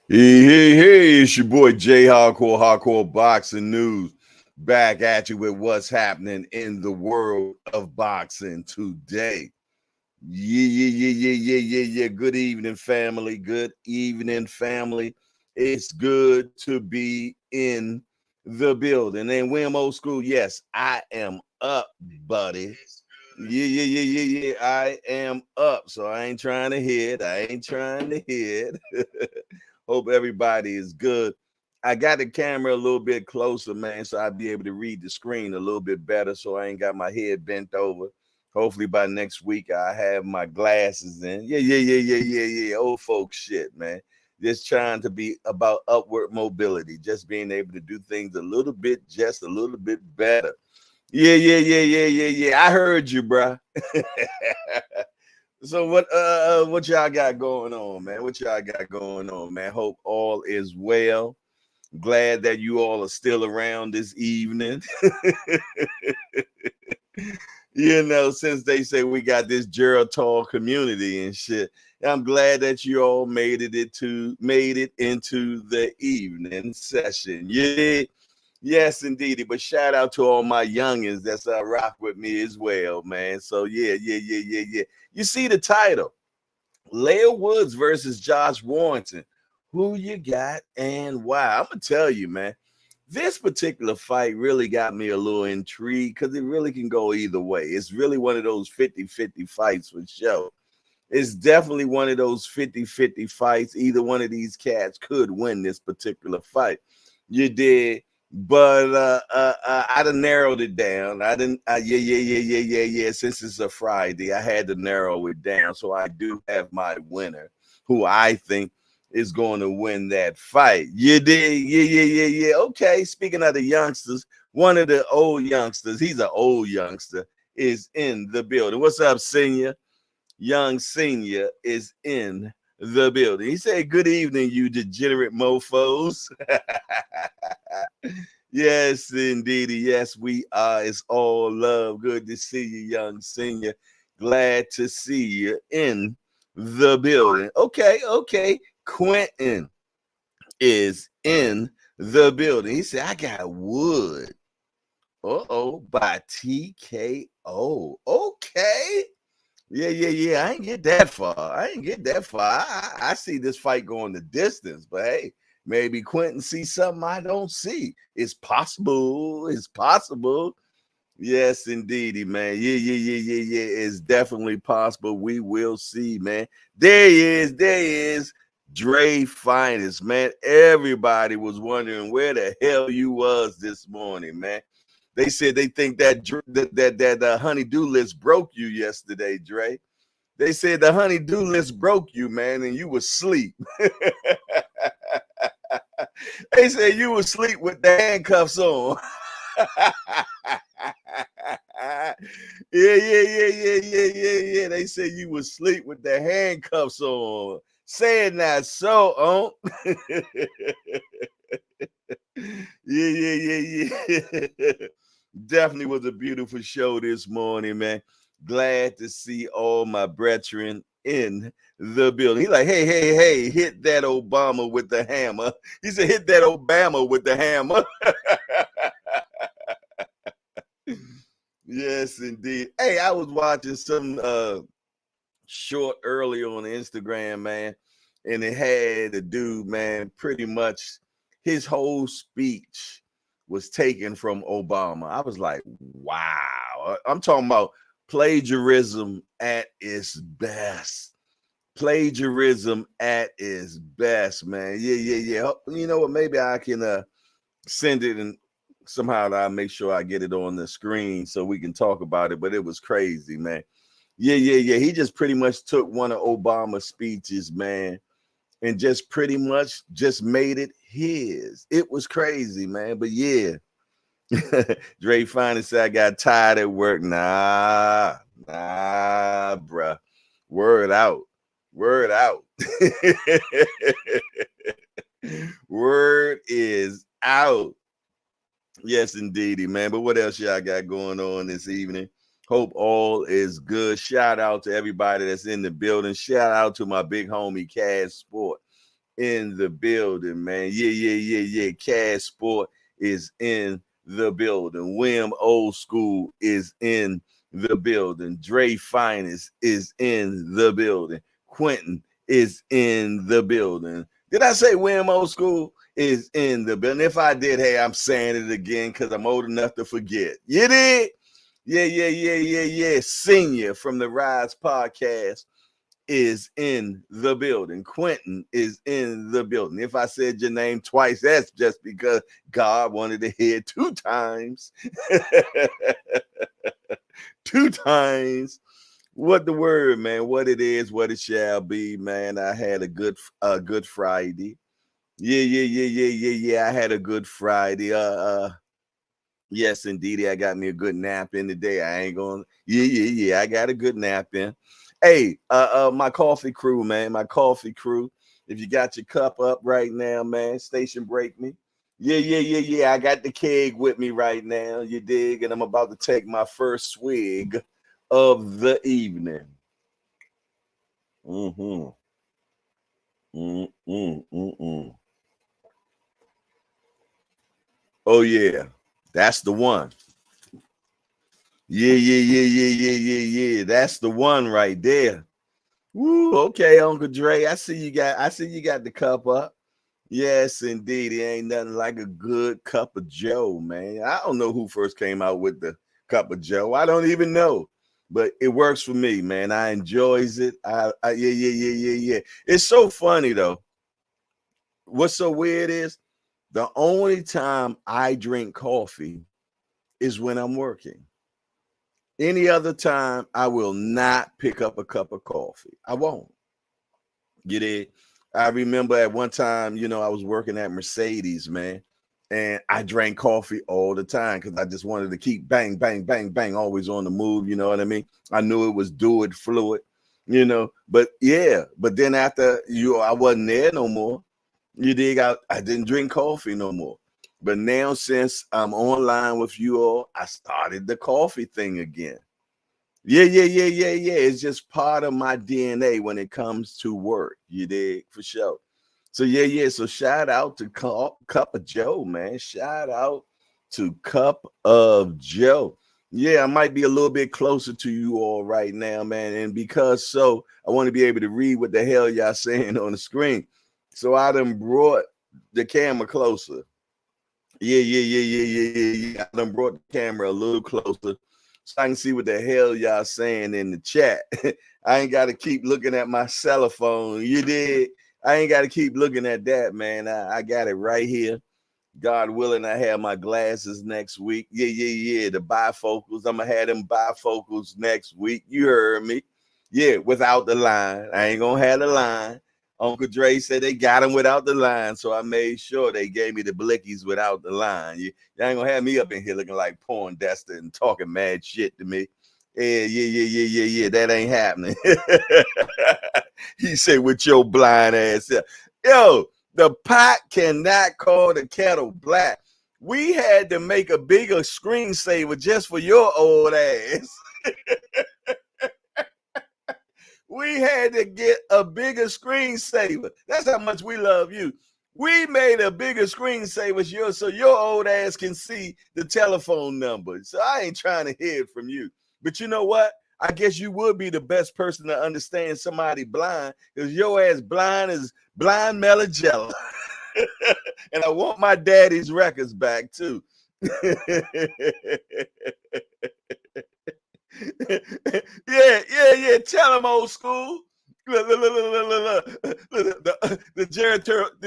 Hey, it's your boy Jay Hardcore Boxing News. Back at you with what's happening in the world of boxing today. Yeah. Good evening, family. Good evening, family. It's good to be in the building. And Wim Old School, yes, I am up, buddy. Yeah. I am up. So I ain't trying to hit. I ain't trying to hit. Hope everybody is good. I got the camera a little bit closer, man, so I'll be able to read the screen a little bit better so I ain't got my head bent over. Hopefully by next week I have my glasses in. Yeah. Old folks shit, man. Just trying to be about upward mobility, just being able to do things a little bit, just a little bit better. Yeah. I heard you, bruh. So what y'all got going on, man? What y'all got going on, man? Hope all is well. Glad that you all are still around this evening. Since they say we got this Geritol community and shit, I'm glad that you all made it into the evening session. Yeah. Yes, indeed. But shout out to all my youngins that's rock with me as well, man. So yeah. You see the title, Leigh Woods versus Josh Warrington. Who you got and why? I'm gonna tell you, man. This particular fight really got me a little intrigued because it really can go either way. It's really one of those 50-50 fights for sure. It's definitely one of those 50-50 fights. Either one of these cats could win this particular fight. You did. But I done narrowed it down. I didn't. Yeah. Since it's a Friday, I had to narrow it down. So I do have my winner, who I think is going to win that fight. You did. Yeah. Okay. Speaking of the youngsters, one of the old youngsters, he's an old youngster, is in the building. What's up, senior? Young senior is in the building. He said, "Good evening, you degenerate mofos." Yes, indeed. Yes, we are. It's all love. Good to see you, young senior. Glad to see you in the building. Okay. Quentin is in the building. He said, I got Wood. By TKO. Okay. Yeah. I ain't get that far. I see this fight going the distance, but hey, maybe Quentin sees something I don't see. It's possible. Yes, indeedy, man. Yeah. It's definitely possible. We will see, man. There he is. Dre Finest, man. Everybody was wondering where the hell you was this morning, man. They said they think that honey-do list broke you yesterday, Dre. They said the honey-do list broke you, man, and you was asleep. They said you was asleep with the handcuffs on. Yeah. They said you was asleep with the handcuffs on. Saying that so, Yeah. Definitely was a beautiful show this morning, man. Glad to see all my brethren in the building. He like, hey, hit that Obama with the hammer. He said, hit that Obama with the hammer. Yes, indeed. Hey, I was watching some short earlier on Instagram, man, and it had a dude, man, pretty much his whole speech was taken from Obama. I was like, wow. I'm talking about plagiarism at its best. Plagiarism at its best, man. Yeah. You know what? Maybe I can send it and somehow I'll make sure I get it on the screen so we can talk about it. But it was crazy, man. Yeah. He just pretty much took one of Obama's speeches, man, and just pretty much just made it his. It was crazy, man. But yeah, Dre finally said I got tired at work. Nah, bruh. Word out. Word is out. Yes, indeedy, man. But what else y'all got going on this evening? Hope all is good. Shout out to everybody that's in the building. Shout out to my big homie Cash Sport in the building, man. Yeah. Cash Sport is in the building. Wim Old School is in the building. Dre Finest is in the building. Quentin is in the building. Did I say Wim Old School is in the building? If I did, hey, I'm saying it again because I'm old enough to forget. You did? Yeah. Senior from the Rise Podcast is in the building. Quentin is in the building. If I said your name twice, that's just because God wanted to hear it 2 times. 2 times. What the word, man? What it is, what it shall be, man. I had a good Friday. Yeah. I had a good Friday. Yes, indeed. I got me a good nap in today. I ain't gonna. Yeah. I got a good nap in. Hey, my coffee crew, man. My coffee crew. If you got your cup up right now, man, station break me. Yeah. I got the keg with me right now. You dig? And I'm about to take my first swig of the evening. Oh yeah, that's the one. Yeah. That's the one right there. Woo, okay, Uncle Dre. I see you got the cup up. Yes, indeed. It ain't nothing like a good cup of Joe, man. I don't know who first came out with the cup of Joe. I don't even know. But it works for me, man. I enjoys it. Yeah. It's so funny though. What's so weird is the only time I drink coffee is when I'm working. Any other time, I will not pick up a cup of coffee. I won't. Get it? I remember at one time, I was working at Mercedes, man, and I drank coffee all the time because I just wanted to keep bang, always on the move. You know what I mean? I knew it was do it fluid, But yeah, but then after I wasn't there no more. You dig? I didn't drink coffee no more. But now since I'm online with you all, I started the coffee thing again. Yeah. It's just part of my DNA when it comes to work. You dig? For sure. So yeah. So shout out to Cup of Joe, man. Shout out to Cup of Joe. Yeah, I might be a little bit closer to you all right now, man. And because so, I want to be able to read what the hell y'all saying on the screen. So I done brought the camera closer. Yeah. I done brought the camera a little closer so I can see what the hell y'all saying in the chat. I ain't got to keep looking at my cell phone. You did. I ain't got to keep looking at that, man. I got it right here. God willing, I have my glasses next week. Yeah. The bifocals. I'm going to have them bifocals next week. You heard me. Yeah, without the line. I ain't going to have the line. Uncle Dre said they got him without the line, so I made sure they gave me the blickies without the line. You ain't gonna have me up in here looking like Poindexter and talking mad shit to me. Yeah. That ain't happening. He said, with your blind ass. Yo, the pot cannot call the kettle black. We had to make a bigger screensaver just for your old ass. We had to get a bigger screensaver. That's how much we love you. We made a bigger screensaver so your old ass can see the telephone number. So I ain't trying to hear it from you. But you know what? I guess you would be the best person to understand somebody blind because your ass blind as blind Melagella. And I want my daddy's records back too. Yeah. Tell him, old school. Look. The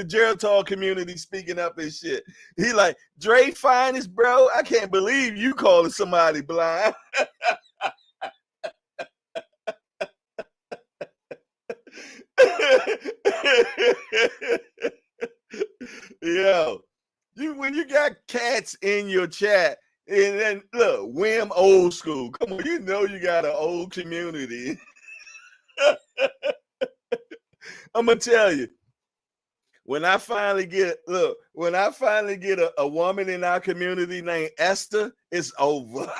Geritol community speaking up and shit. He like, Dre Finest, bro. I can't believe you calling somebody blind. Yo, when you got cats in your chat, and then look, Wim Old School. Come on, you know you got an old community. I'm gonna tell you, when I finally get a woman in our community named Esther, it's over.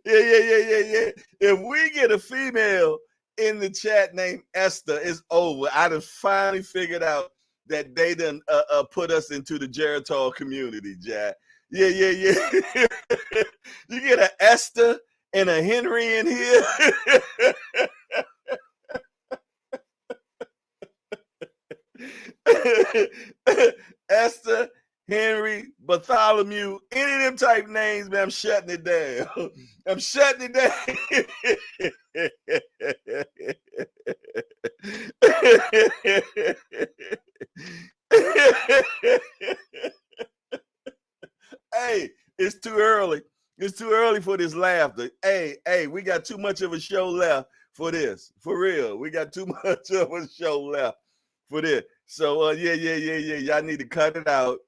Yeah. If we get a female in the chat named Esther. It's over. I done finally figured out that they done put us into the Geritol community, Jack. Yeah. You get an Esther and a Henry in here. Esther, Henry, Bartholomew, any of them type names, man, I'm shutting it down. I'm shutting it down. Hey, it's too early. It's too early for this laughter. Hey, we got too much of a show left for this. For real. We got too much of a show left for this. So yeah. Y'all need to cut it out.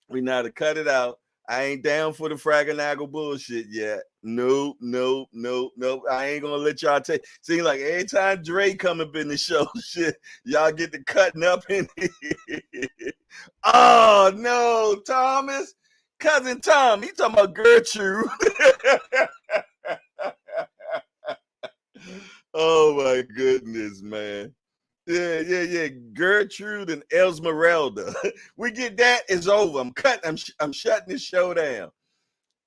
We know to cut it out. I ain't down for the fraggle bullshit yet. Nope. I ain't gonna let y'all take. Seems like every time Dre come up in the show, shit, y'all get to cutting up in here. Oh no, Thomas, cousin Tom, he talking about Gertrude. Oh my goodness, man. Yeah. Gertrude and Esmeralda. We get that, it's over. I'm shutting the show down.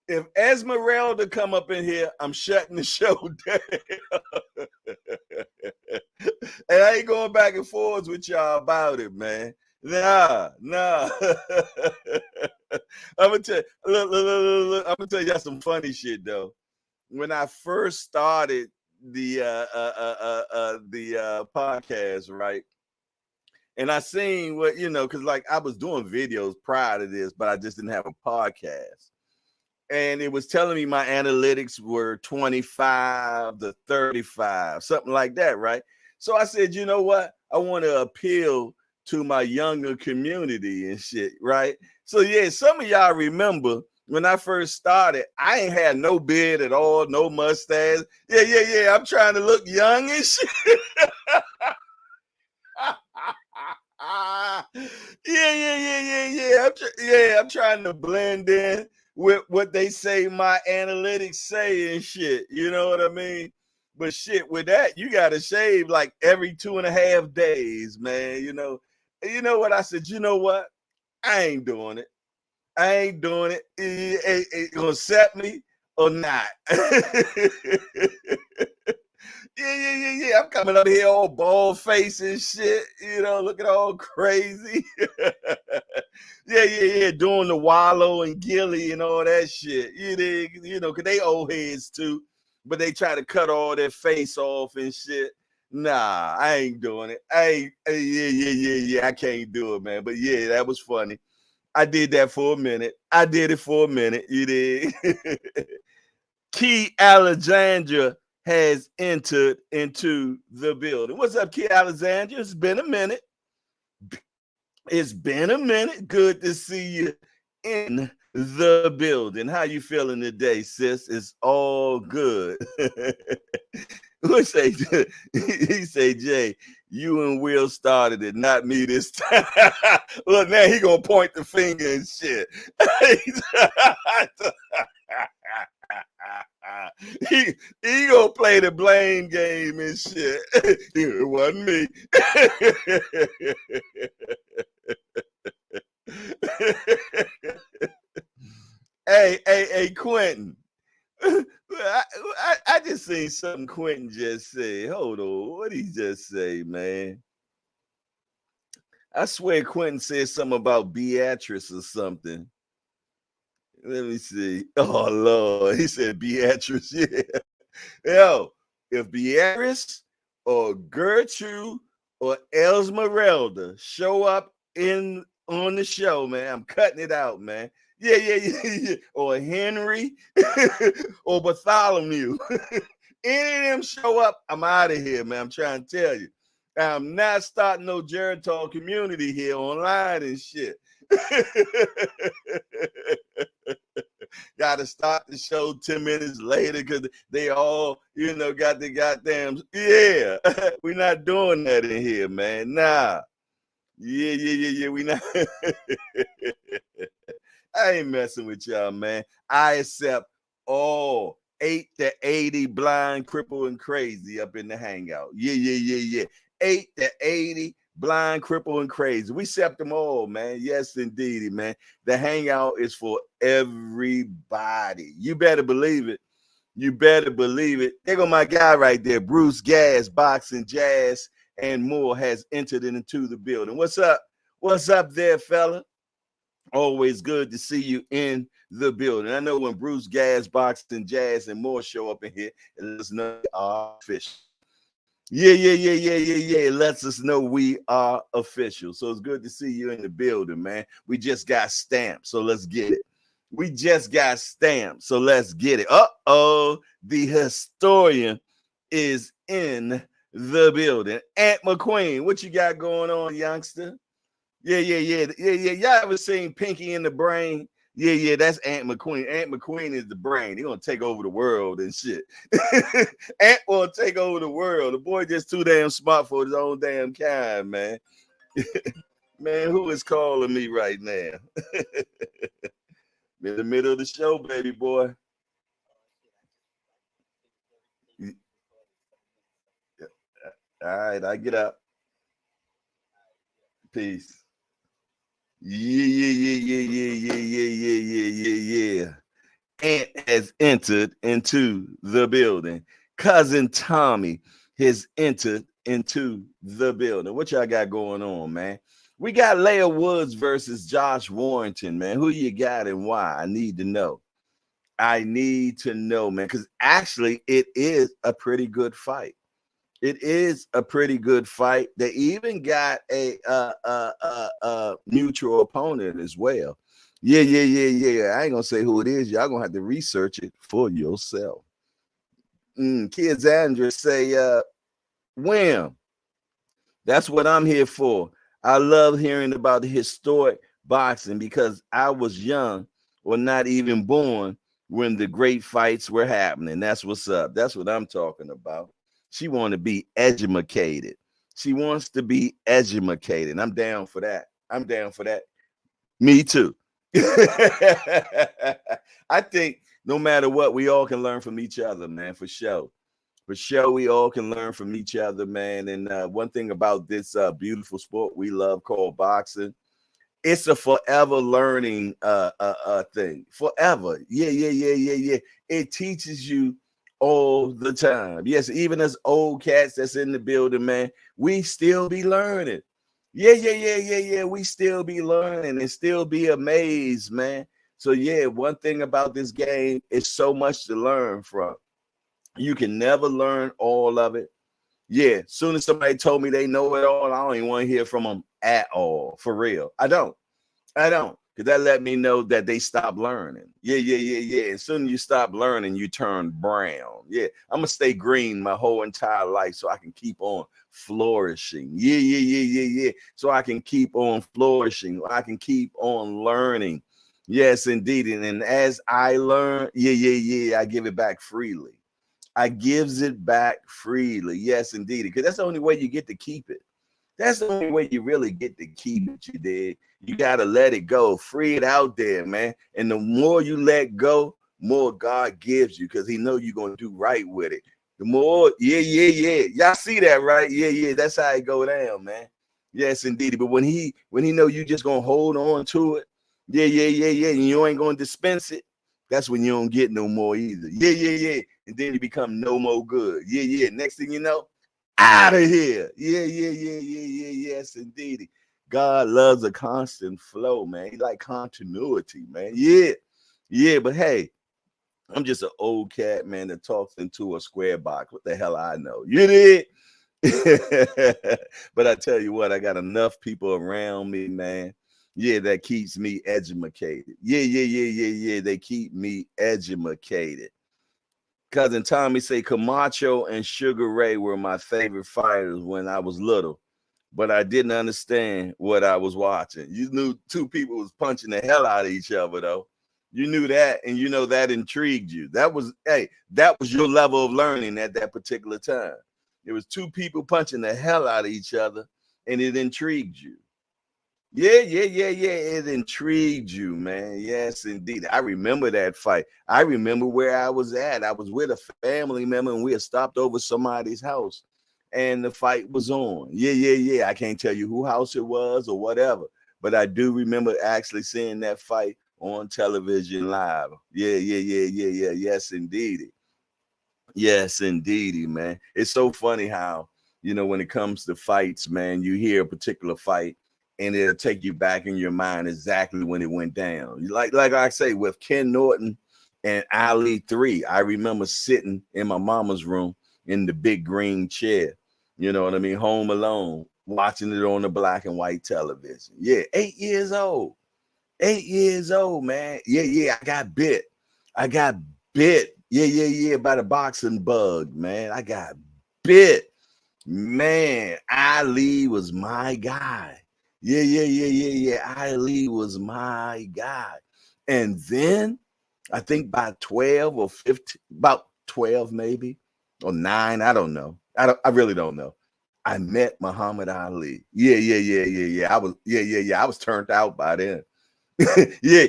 If Esmeralda come up in here, I'm shutting the show down. And I ain't going back and forth with y'all about it, man. Nah. I'm gonna tell look, I'm gonna tell y'all some funny shit though. When I first started the podcast, right? And I seen what, because like I was doing videos prior to this, but I just didn't have a podcast. And it was telling me my analytics were 25 to 35, something like that, right? So I said, you know what? I want to appeal to my younger community and shit, right? So yeah, some of y'all remember when I first started, I ain't had no beard at all, no mustache. Yeah. I'm trying to look young and shit. Yeah. I'm trying to blend in with what they say my analytics say and shit. You know what I mean? But shit, with that, you got to shave like every 2.5 days, man. You know what I said? You know what? I ain't doing it. It gonna accept me or not? Yeah. I'm coming up here all bald face and shit, looking all crazy. Yeah. Doing the wallow and gilly and all that shit. Cause they old heads too, but they try to cut all their face off and shit. Nah, I ain't doing it. Yeah. I can't do it, man. But yeah, that was funny. I did that for a minute. You did. Key Alexandra has entered into the building. What's up, Key Alexandra? It's been a minute. Good to see you in the building. How you feeling today, sis? It's all good. He say, Jay, you and Will started it, not me this time. Look, now he gonna point the finger and shit. he gonna play the blame game and shit. It wasn't me. Hey, Quentin. I just seen something Quentin just say. Hold on, what did he just say, man? I swear Quentin said something about Beatrice or something. Let me see. Oh Lord, he said Beatrice. Yeah. Yo, if Beatrice or Gertrude or Esmeralda show up on the show, man, I'm cutting it out, man. Yeah. Or Henry or Bartholomew. Any of them show up, I'm out of here, man. I'm trying to tell you. I'm not starting no Geritol community here online and shit. Got to start the show 10 minutes later because they all, got the goddamn, yeah. We're not doing that in here, man. Nah. Yeah. We not. I ain't messing with y'all, man. I accept all 8 to 80 blind, cripple, and crazy up in the hangout. Yeah. 8 to 80 blind, cripple, and crazy. We accept them all, man. Yes, indeed, man. The hangout is for everybody. You better believe it. You better believe it. There go my guy right there, Bruce Gas, Boxing, Jazz, and more has entered into the building. What's up? What's up there, fella? Always good to see you in the building. I know when Bruce Gas, Boxing, Jazz, and more show up in here, it lets us know we are official. Yeah. It lets us know we are official. So it's good to see you in the building, man. We just got stamped, so let's get it. We just got stamped, so let's get it. Uh-oh, the historian is in the building. Aunt McQueen, what you got going on, youngster? Yeah. Y'all ever seen Pinky in the Brain? Yeah, that's Aunt McQueen. Aunt McQueen is the brain. He's gonna take over the world and shit. Aunt will take over the world. The boy just too damn smart for his own damn kind, man. Man, who is calling me right now? In the middle of the show, baby boy. All right, I get up. Peace. Yeah. Aunt has entered into the building. Cousin Tommy has entered into the building. What y'all got going on, man? We got Leigh Woods versus Josh Warrington, man. Who you got and why? I need to know. I need to know, man, because actually it is a pretty good fight. It is a pretty good fight. They even got a neutral opponent as well. Yeah. I ain't gonna say who it is. Y'all gonna have to research it for yourself. Kids Andrew say, Wham. That's what I'm here for. I love hearing about the historic boxing because I was young or not even born when the great fights were happening. That's what's up. That's what I'm talking about. She want to be educated. She wants to be educated. I'm down for that. I'm down for that. Me too. I think no matter what, we all can learn from each other, man, for sure. For sure, we all can learn from each other, man. And one thing about this beautiful sport we love called boxing, it's a forever learning thing. Forever. Yeah. It teaches you all the time. Yes, even as old cats that's in the building, man, we still be learning. Yeah. We still be learning and still be amazed, man. So yeah, one thing about this game is so much to learn from. You can never learn all of it. Yeah, soon as somebody told me they know it all, I don't even want to hear from them at all. For real. I don't. Because that let me know that they stopped learning. Yeah. As soon as you stop learning, you turn brown. Yeah, I'm going to stay green my whole entire life so I can keep on flourishing. Yeah. So I can keep on flourishing. I can keep on learning. Yes, indeed. And as I learn, yeah, I give it back freely. I gives it back freely. Yes, indeed. Because that's the only way you get to keep it. That's the only way you really get to keep it, you did. You got to let it go. Free it out there, man. And the more you let go, more God gives you because he know you're going to do right with it. The more, yeah. Y'all see that, right? Yeah. That's how it go down, man. Yes, indeed. But when he know you just going to hold on to it, yeah, and you ain't going to dispense it, that's when you don't get no more either. Yeah. And then you become no more good. Yeah. Next thing you know, out of here. Yeah. Yes, indeed. God loves a constant flow, man. He like continuity, man. Yeah. But hey, I'm just an old cat, man, that talks into a square box. What the hell I know? You did. But I tell you what, I got enough people around me, man. Yeah, that keeps me educated. Yeah. They keep me educated. Cousin Tommy say Camacho and Sugar Ray were my favorite fighters when I was little, but I didn't understand what I was watching. You knew two people was punching the hell out of each other, though. You knew that, and you know that intrigued you. That was your level of learning at that particular time. It was two people punching the hell out of each other, and it intrigued you. Yeah. It intrigued you, man. Yes, indeed. I remember that fight. I remember where I was at. I was with a family member, and we had stopped over somebody's house, and the fight was on. Yeah. I can't tell you who house it was or whatever, but I do remember actually seeing that fight on television live. Yeah. Yes, indeed. Yes, indeedy, man. It's so funny how, when it comes to fights, man, you hear a particular fight and it'll take you back in your mind exactly when it went down. Like I say, with Ken Norton and Ali 3, I remember sitting in my mama's room in the big green chair, you know what I mean, home alone, watching it on the black and white television. Yeah, 8 years old. 8 years old, man. Yeah. I got bit. Yeah. By the boxing bug, man. I got bit. Man, Ali was my guy. Yeah. Ali was my guy. And then I think by 12 or 15, about 12 maybe, or 9, I don't know. I really don't know. I met Muhammad Ali. Yeah. I was turned out by then. Yeah.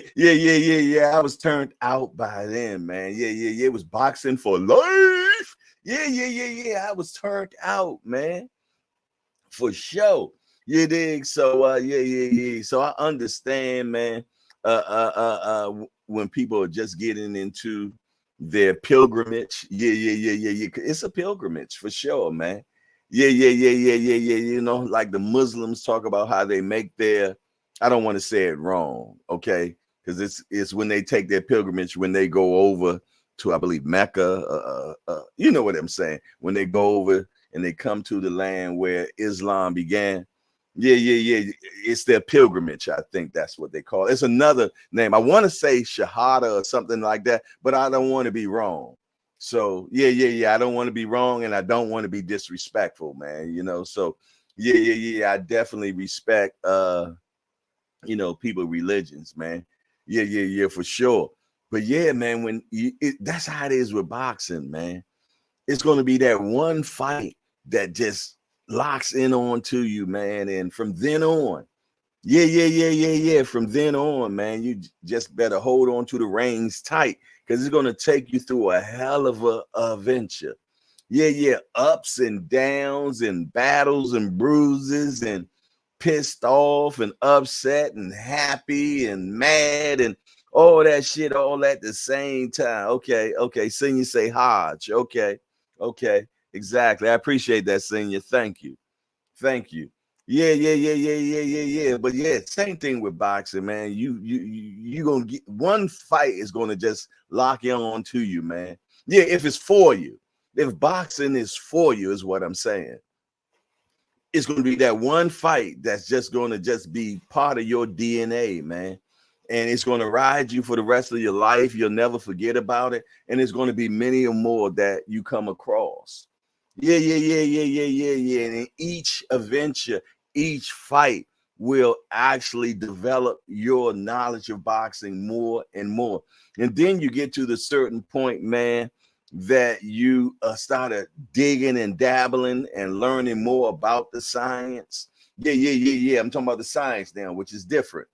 I was turned out by then, man. Yeah. It was boxing for life. Yeah. I was turned out, man, for sure. You dig? So, yeah. So I understand, man. When people are just getting into their pilgrimage, yeah. It's a pilgrimage for sure, man. Yeah. Like the Muslims talk about how they make their, I don't want to say it wrong, okay? Because it's when they take their pilgrimage, when they go over to, I believe, Mecca. You know what I'm saying? When they go over and they come to the land where Islam began. Yeah. It's their pilgrimage. I think that's what they call it. It's another name. I want to say Shahada or something like that, but I don't want to be wrong. So yeah. I don't want to be wrong, and I don't want to be disrespectful, man. So yeah. I definitely respect people religions, man. Yeah, for sure. But yeah, man, that's how it is with boxing, man. It's going to be that one fight that just locks in on to you, man. And from then on, yeah. From then on, man, you just better hold on to the reins tight, because it's going to take you through a hell of a adventure. Yeah. Ups and downs and battles and bruises and pissed off and upset and happy and mad and all that shit all at the same time. Okay. Senior say Hodge. Okay. Exactly. I appreciate that, Senior. Thank you. Yeah. But yeah, same thing with boxing, man. You gonna get one fight is gonna just lock in on to you, man. Yeah, if it's for you. If boxing is for you, is what I'm saying. It's going to be that one fight that's just going to just be part of your DNA, man. And it's going to ride you for the rest of your life. You'll never forget about it. And it's going to be many or more that you come across. Yeah. And in each adventure, each fight will actually develop your knowledge of boxing more and more. And then you get to the certain point, man, that you started digging and dabbling and learning more about the science. Yeah. I'm talking about the science now, which is different.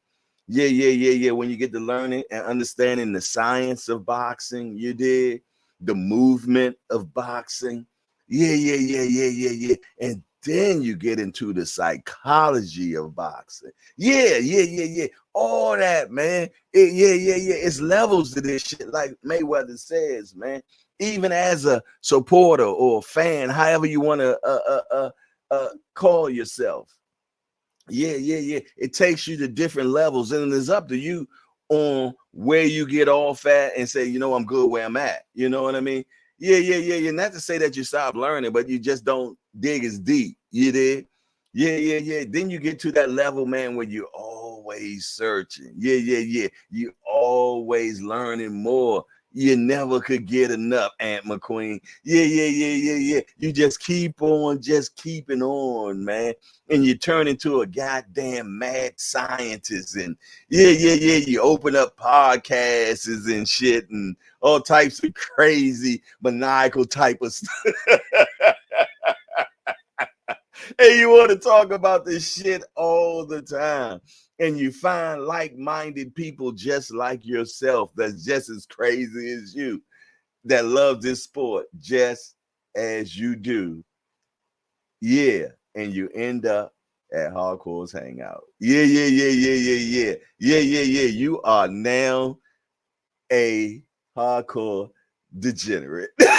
Yeah. When you get to learning and understanding the science of boxing, you did the movement of boxing. Yeah. And then you get into the psychology of boxing. Yeah. All that, man. Yeah. It's levels to this shit, like Mayweather says, man. Even as a supporter or a fan, however you want to call yourself. Yeah. It takes you to different levels, and it's up to you on where you get off at and say, I'm good where I'm at. You know what I mean? Yeah. Not to say that you stop learning, but you just don't dig as deep. You did? Yeah. Then you get to that level, man, where you're always searching. Yeah. You always learning more. You never could get enough, Aunt McQueen. Yeah. You just keep on, just keeping on, man. And you turn into a goddamn mad scientist. And yeah. You open up podcasts and shit and all types of crazy, maniacal type of stuff. And you want to talk about this shit all the time. And you find like-minded people just like yourself that's just as crazy as you, that love this sport just as you do. Yeah. And you end up at Hardcore's Hangout. Yeah, yeah, yeah, yeah, yeah, yeah. Yeah, yeah, yeah. You are now a hardcore degenerate. Yeah,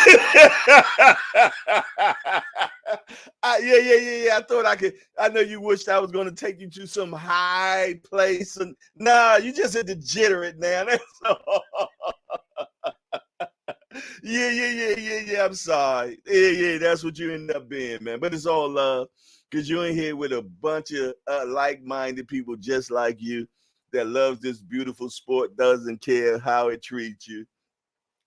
yeah, yeah, yeah. I thought I could. I know you wished I was going to take you to some high place, and nah, you just a degenerate now. That's all. Yeah, yeah, yeah, yeah, yeah. I'm sorry. Yeah, yeah, that's what you end up being, man. But it's all love, because you're in here with a bunch of like-minded people just like you that loves this beautiful sport, doesn't care how it treats you.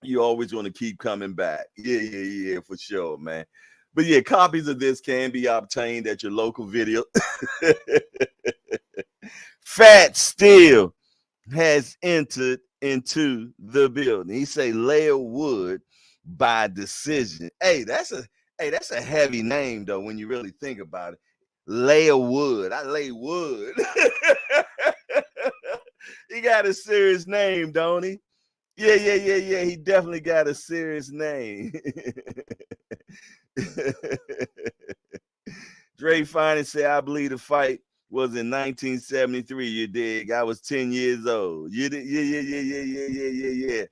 You always want to keep coming back. Yeah, yeah, yeah, for sure, man. But yeah, copies of this can be obtained at your local video. Fat Steel has entered into the building. He say Leigh Wood by decision. That's a heavy name though when you really think about it. Leigh Wood. I lay wood. He got a serious name, don't he? Yeah, yeah, yeah, yeah. He definitely got a serious name. Dre Finance said, I believe the fight was in 1973. You dig? I was 10 years old. You did? Yeah, yeah, yeah, yeah, yeah, yeah, yeah,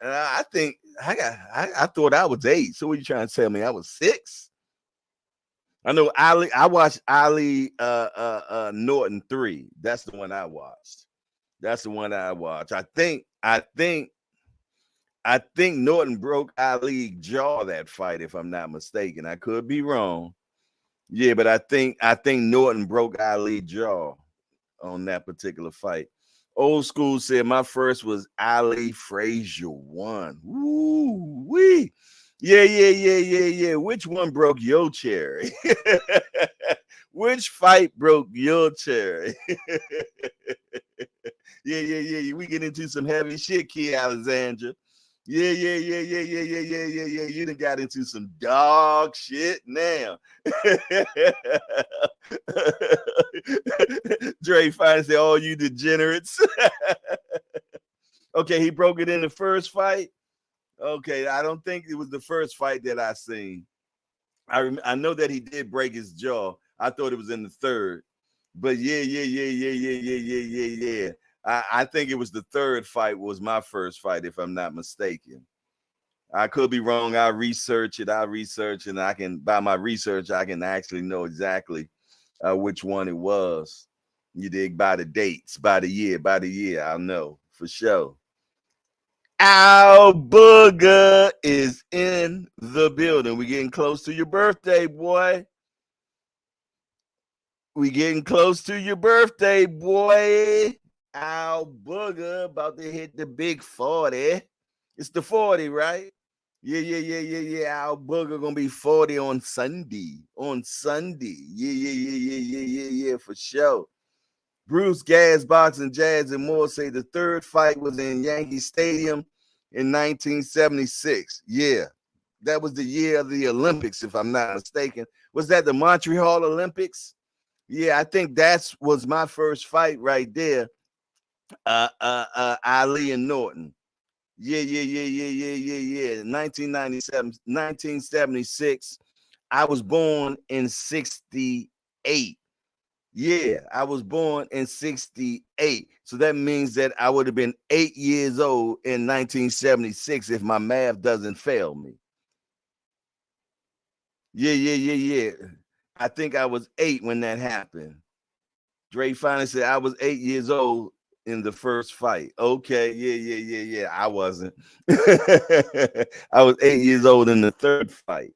yeah. I think I thought I was 8. So what are you trying to tell me? I was 6? I know Ali. I watched Ali Norton 3. That's the one I watched. That's the one I watched. I think Norton broke Ali's jaw that fight, if I'm not mistaken. I could be wrong. Yeah, but I think Norton broke Ali's jaw on that particular fight. Old school said my first was Ali Frazier 1. Woo wee. Yeah, yeah, yeah, yeah, yeah. Which one broke your cherry? Which fight broke your cherry? Yeah, yeah, yeah. We get into some heavy shit, Key Alexandra. Yeah, yeah, yeah, yeah, yeah, yeah, yeah, yeah, yeah. You done got into some dog shit now. Dre finally said, "All you degenerates." Okay, he broke it in the first fight. Okay, I don't think it was the first fight that I seen. I know that he did break his jaw. I thought it was in the third. But yeah, yeah, yeah, yeah, yeah, yeah, yeah, yeah, yeah. I think it was the third fight was my first fight, if I'm not mistaken. I could be wrong. I research it. And I can, by my research, I can actually know exactly which one it was. You dig? By the dates, by the year, I'll know for sure. Al Booger is in the building. We getting close to your birthday, boy. We getting close to your birthday, boy. Al Booger about to hit the big 40. It's the 40, right? Yeah, yeah, yeah, yeah, yeah. Al Booger gonna be 40 on Sunday. On Sunday. Yeah, yeah, yeah, yeah, yeah, yeah, yeah, for sure. Bruce, Gas, Boxing, Jazz, and more say the third fight was in Yankee Stadium in 1976. Yeah, that was the year of the Olympics, if I'm not mistaken. Was that the Montreal Olympics? Yeah, I think that was my first fight right there. Ali and Norton. Yeah, yeah, yeah, yeah, yeah, yeah, yeah. 1997, 1976. I was born in 68. Yeah, I was born in 68. So that means that I would have been 8 years old in 1976 if my math doesn't fail me. Yeah, yeah, yeah, yeah. I think I was 8 when that happened. Dre finally said I was 8 years old in the first fight. Okay, yeah, yeah, yeah, yeah. I wasn't. I was 8 years old in the third fight.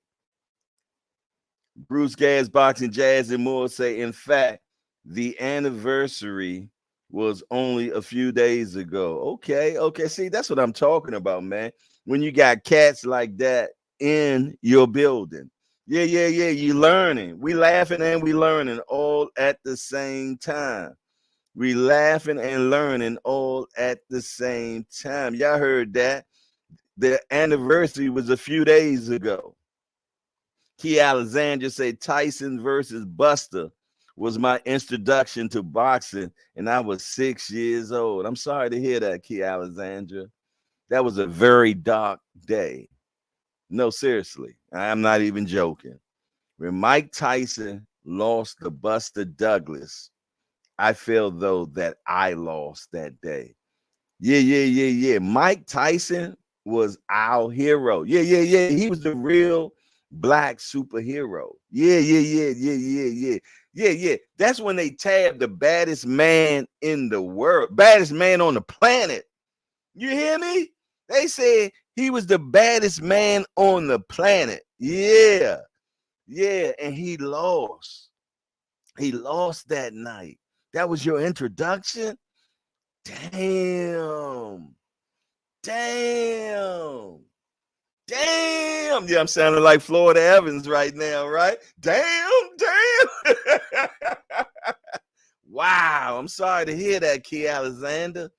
Bruce Gas, Boxing, Jazz, and more say, in fact, the anniversary was only a few days ago. Okay, okay. See, that's what I'm talking about, man. When you got cats like that in your building. Yeah, yeah, yeah. You learning. We laughing and we learning all at the same time. We laughing and learning all at the same time. Y'all heard that. The anniversary was a few days ago. Key Alexander say Tyson versus Buster was my introduction to boxing, and I was 6 years old. I'm sorry to hear that, Key Alexandra. That was a very dark day. No, seriously, I'm not even joking. When Mike Tyson lost to Buster Douglas, I feel though that I lost that day. Yeah. Mike Tyson was our hero. Yeah. He was the real black superhero. Yeah. That's when they tabbed the baddest man in the world, baddest man on the planet. You hear me? They said he was the baddest man on the planet. Yeah. And he lost. He lost that night. That was your introduction? Damn. Yeah, I'm sounding like Florida Evans right now, right? Damn. Wow. I'm sorry to hear that, Key Alexander.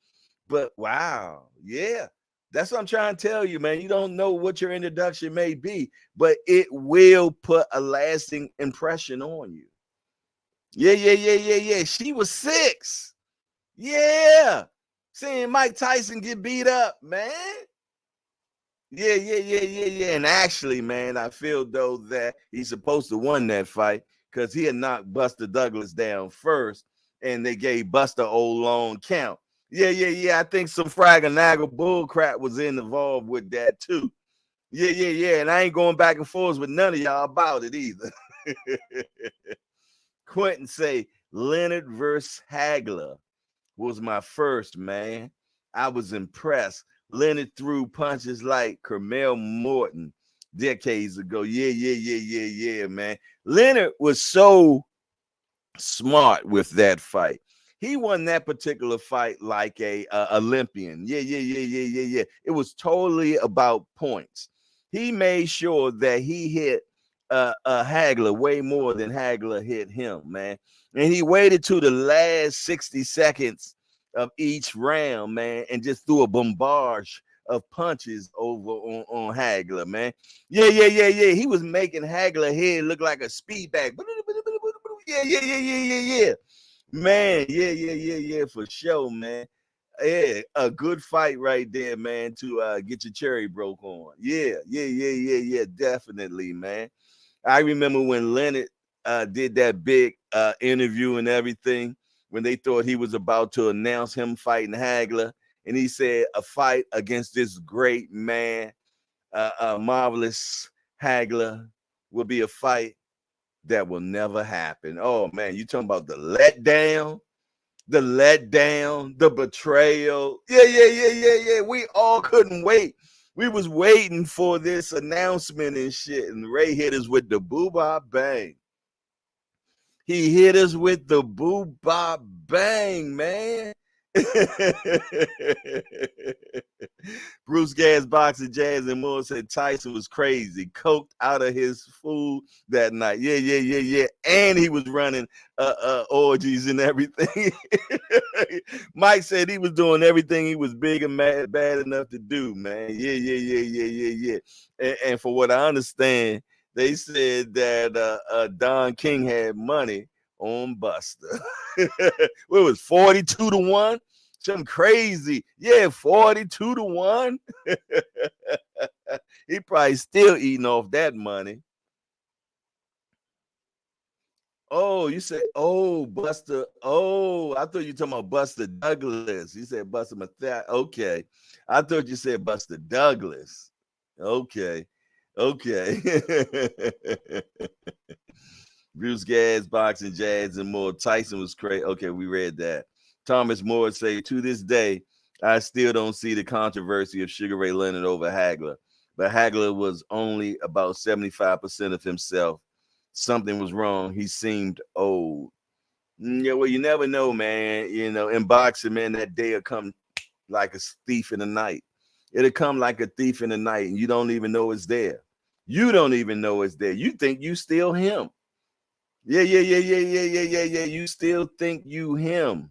But wow. Yeah. That's what I'm trying to tell you, man. You don't know what your introduction may be, but it will put a lasting impression on you. Yeah. She was 6. Yeah. Seeing Mike Tyson get beat up, man. Yeah. And actually, man, I feel though that he's supposed to win that fight because he had knocked Buster Douglas down first, and they gave Buster a long count. Yeah. I think some fraggle bull crap was involved with that too. Yeah. And I ain't going back and forth with none of y'all about it either. Quentin say Leonard versus Hagler was my first, man. I was impressed. Leonard threw punches like Kermel Morton decades ago. Yeah, man. Leonard was so smart with that fight. He won that particular fight like a Olympian. Yeah. It was totally about points. He made sure that he hit Hagler way more than Hagler hit him, man. And he waited to the last 60 seconds of each round, man, and just threw a bombardment of punches over on Hagler, man. Yeah. He was making Hagler head look like a speed bag. Yeah. Man, yeah, for sure, man. Yeah, a good fight right there, man, to get your cherry broke on. Yeah, definitely, man. I remember when Leonard did that big interview and everything, when they thought he was about to announce him fighting Hagler, and he said a fight against this great man, marvelous Hagler, will be a fight that will never happen. Oh man, you talking about the letdown, the betrayal. Yeah. We all couldn't wait. We was waiting for this announcement and shit, and Ray hit us with the boo-bah bang. He hit us with the boo-bah bang, man. Bruce Gas, Boxer, Jazz, and more said Tyson was crazy, coked out of his food that night. Yeah. And he was running orgies and everything. Mike said he was doing everything he was big and bad enough to do, man. Yeah. And for what I understand, they said that Don King had money on Buster. What was 42-1? Something crazy. Yeah, 42-1. He probably still eating off that money. Oh, you said, Buster. Oh, I thought you were talking about Buster Douglas. You said Buster Mathias. Okay. I thought you said Buster Douglas. Okay. Bruce Gas, Boxing, Jazz, and more. Tyson was crazy. Okay, we read that. Thomas Moore say, to this day, I still don't see the controversy of Sugar Ray Leonard over Hagler. But Hagler was only about 75% of himself. Something was wrong. He seemed old. Yeah, well, you never know, man. You know, in boxing, man, that day will come like a thief in the night. It'll come like a thief in the night, and you don't even know it's there. You don't even know it's there. You think you still him. Yeah. You still think you him.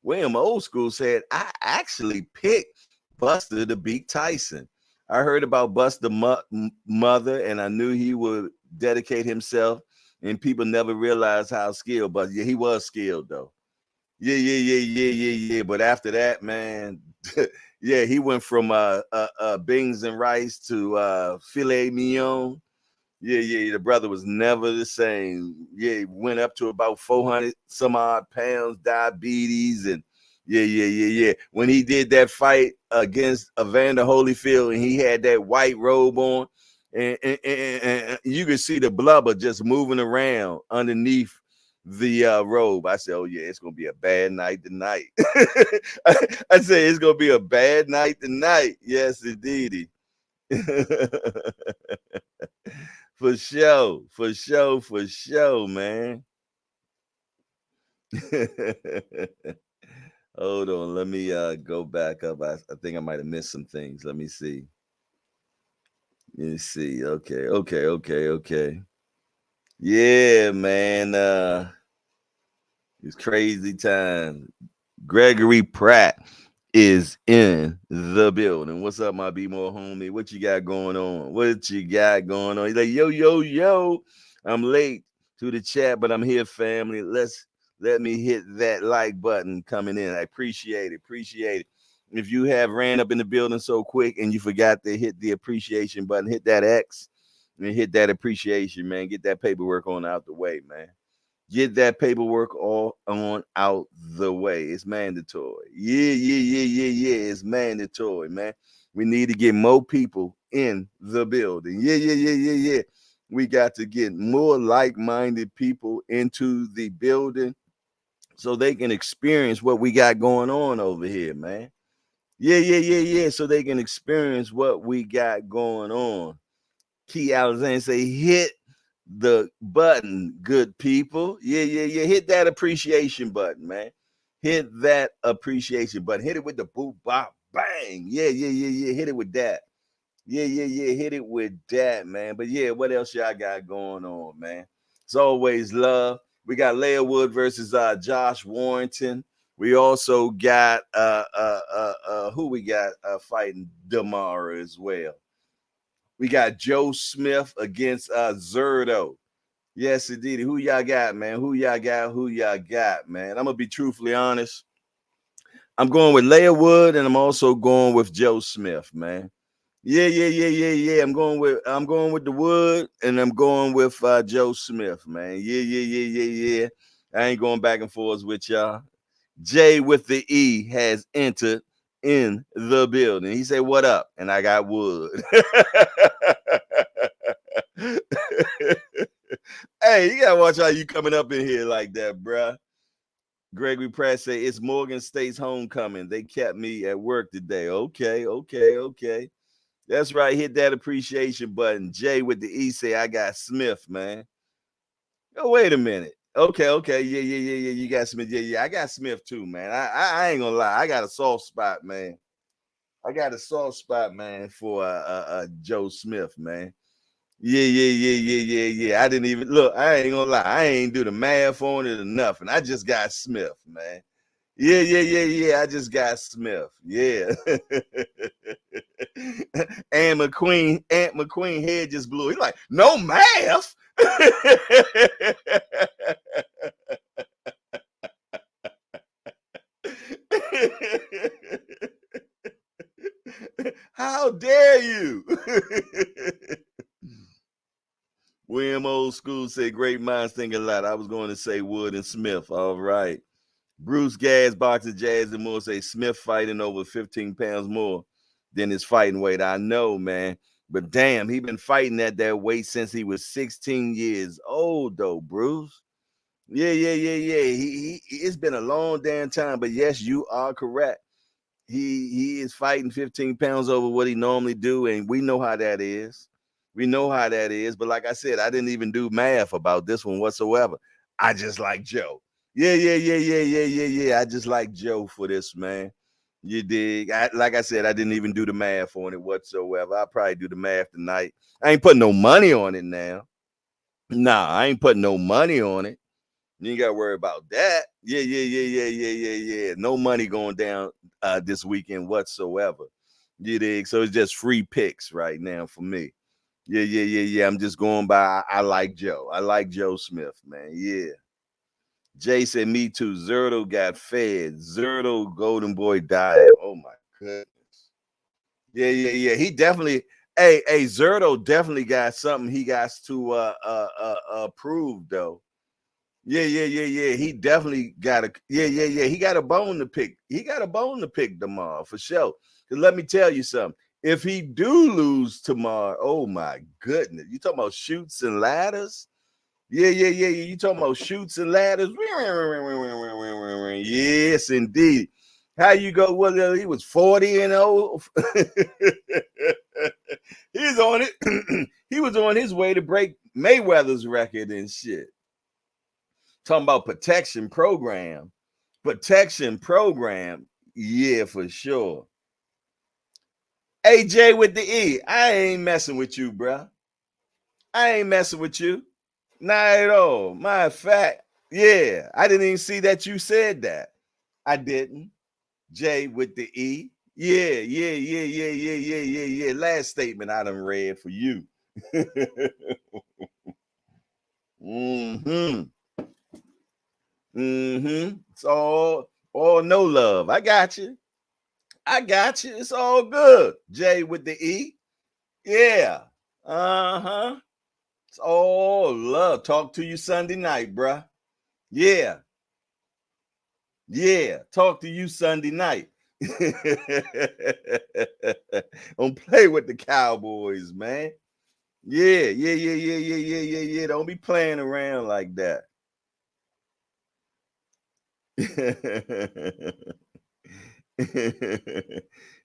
William Old School said, I actually picked Buster to beat Tyson. I heard about Buster mother, and I knew he would dedicate himself. And people never realized how skilled, but yeah, he was skilled though. Yeah. But after that, man, yeah, he went from beans and rice to filet mignon. Yeah. The brother was never the same. Yeah, he went up to about 400 some odd pounds, diabetes, and yeah. When he did that fight against Evander Holyfield, and he had that white robe on, and you could see the blubber just moving around underneath the robe. I said, "Oh yeah, it's gonna be a bad night tonight." I said, "It's gonna be a bad night tonight." Yes, indeedy. For sure, man. Hold on, let me go back up. I think I might have missed some things. Let me see. Let me see. Okay. Yeah, man. It's crazy time. Gregory Pratt is in the building. What's up, my B more homie? What you got going on? He's like, yo. I'm late to the chat, but I'm here, family. Let me hit that like button coming in. I appreciate it. If you have ran up in the building so quick and you forgot to hit the appreciation button, hit that X and hit that appreciation, man. Get that paperwork on out the way, man. Get that paperwork all on out the way. It's mandatory. Yeah. It's mandatory, man. We need to get more people in the building. Yeah. We got to get more like-minded people into the building so they can experience what we got going on over here, man. Yeah. So they can experience what we got going on. Key Alexander say, hit the button, good people. Yeah. Hit that appreciation button, man. Hit that appreciation button. Hit it with the boop, bop, bang. Yeah. Hit it with that. Yeah. Hit it with that, man. But yeah, what else y'all got going on, man? It's always love. We got Leigh Wood versus Josh Warrington. We also got who we got fighting tomorrow as well. We got Joe Smith against Zerto. Yes, indeed. Who y'all got, man? Who y'all got, man? I'm gonna be truthfully honest. I'm going with Leigh Wood, and I'm also going with Joe Smith, man. Yeah. I'm going with the Wood, and I'm going with Joe Smith, man. Yeah. I ain't going back and forth with y'all. Jay with the E has entered in the building. He said, "What up?" And I got Wood. Hey, you gotta watch how you coming up in here like that, bruh. Gregory Pratt say it's Morgan State's homecoming. They kept me at work today. Okay. That's right. Hit that appreciation button. Jay with the E say I got Smith, man. Oh, wait a minute. Okay. Yeah. You got Smith. Yeah. I got Smith too, man. I ain't gonna lie. I got a soft spot, man. For Joe Smith, man. Yeah. I didn't even look. I ain't gonna lie. I ain't do the math on it or nothing. I just got Smith, man. Yeah. I just got Smith. Yeah. Aunt McQueen head just blew. He's like, no math. How dare you? William Old School said, great minds think alike. I was going to say Wood and Smith. All right. Bruce Gas, Boxer, Jazz, and more say Smith fighting over 15 pounds more than his fighting weight. I know, man. But damn, he been fighting at that weight since he was 16 years old, though, Bruce. Yeah. It's been a long damn time. But yes, you are correct. He is fighting 15 pounds over what he normally do, and we know how that is. But like I said, I didn't even do math about this one whatsoever. I just like Joe. Yeah. I just like Joe for this, man. You dig? Like I said, I didn't even do the math on it whatsoever. I'll probably do the math tonight. I ain't putting no money on it now. Nah, I ain't putting no money on it. You ain't got to worry about that. Yeah. No money going down this weekend whatsoever. You dig? So it's just free picks right now for me. Yeah. I'm just going by. I like Joe. I like Joe Smith, man. Yeah. Jay said, me too. Zerto got fed. Zerto Golden Boy died. Oh my goodness. Yeah. He definitely, hey, Zerto definitely got something he got to prove though. Yeah. He definitely got a He got a bone to pick. He got a bone to pick tomorrow for sure. Cause let me tell you something. If he do lose tomorrow, oh my goodness. You talking about shoots and ladders? Yeah. You talking about shoots and ladders? Yes, indeed. How you go? Well, he was 40 and 0. He's on it. He was on his way to break Mayweather's record and shit. Talking about protection program. Yeah, for sure. AJ with the E. I ain't messing with you, bro. I ain't messing with you. Not at all. Matter of fact, yeah, I didn't even see that you said that. I didn't. J with the E. Yeah. Last statement I done read for you. Mm-hmm. It's all no love. I got you. It's all good. J with the E. Yeah. Uh-huh. It's all love. Talk to you Sunday night, bruh. Yeah. Talk to you Sunday night. Don't play with the Cowboys, man. Yeah. Don't be playing around like that.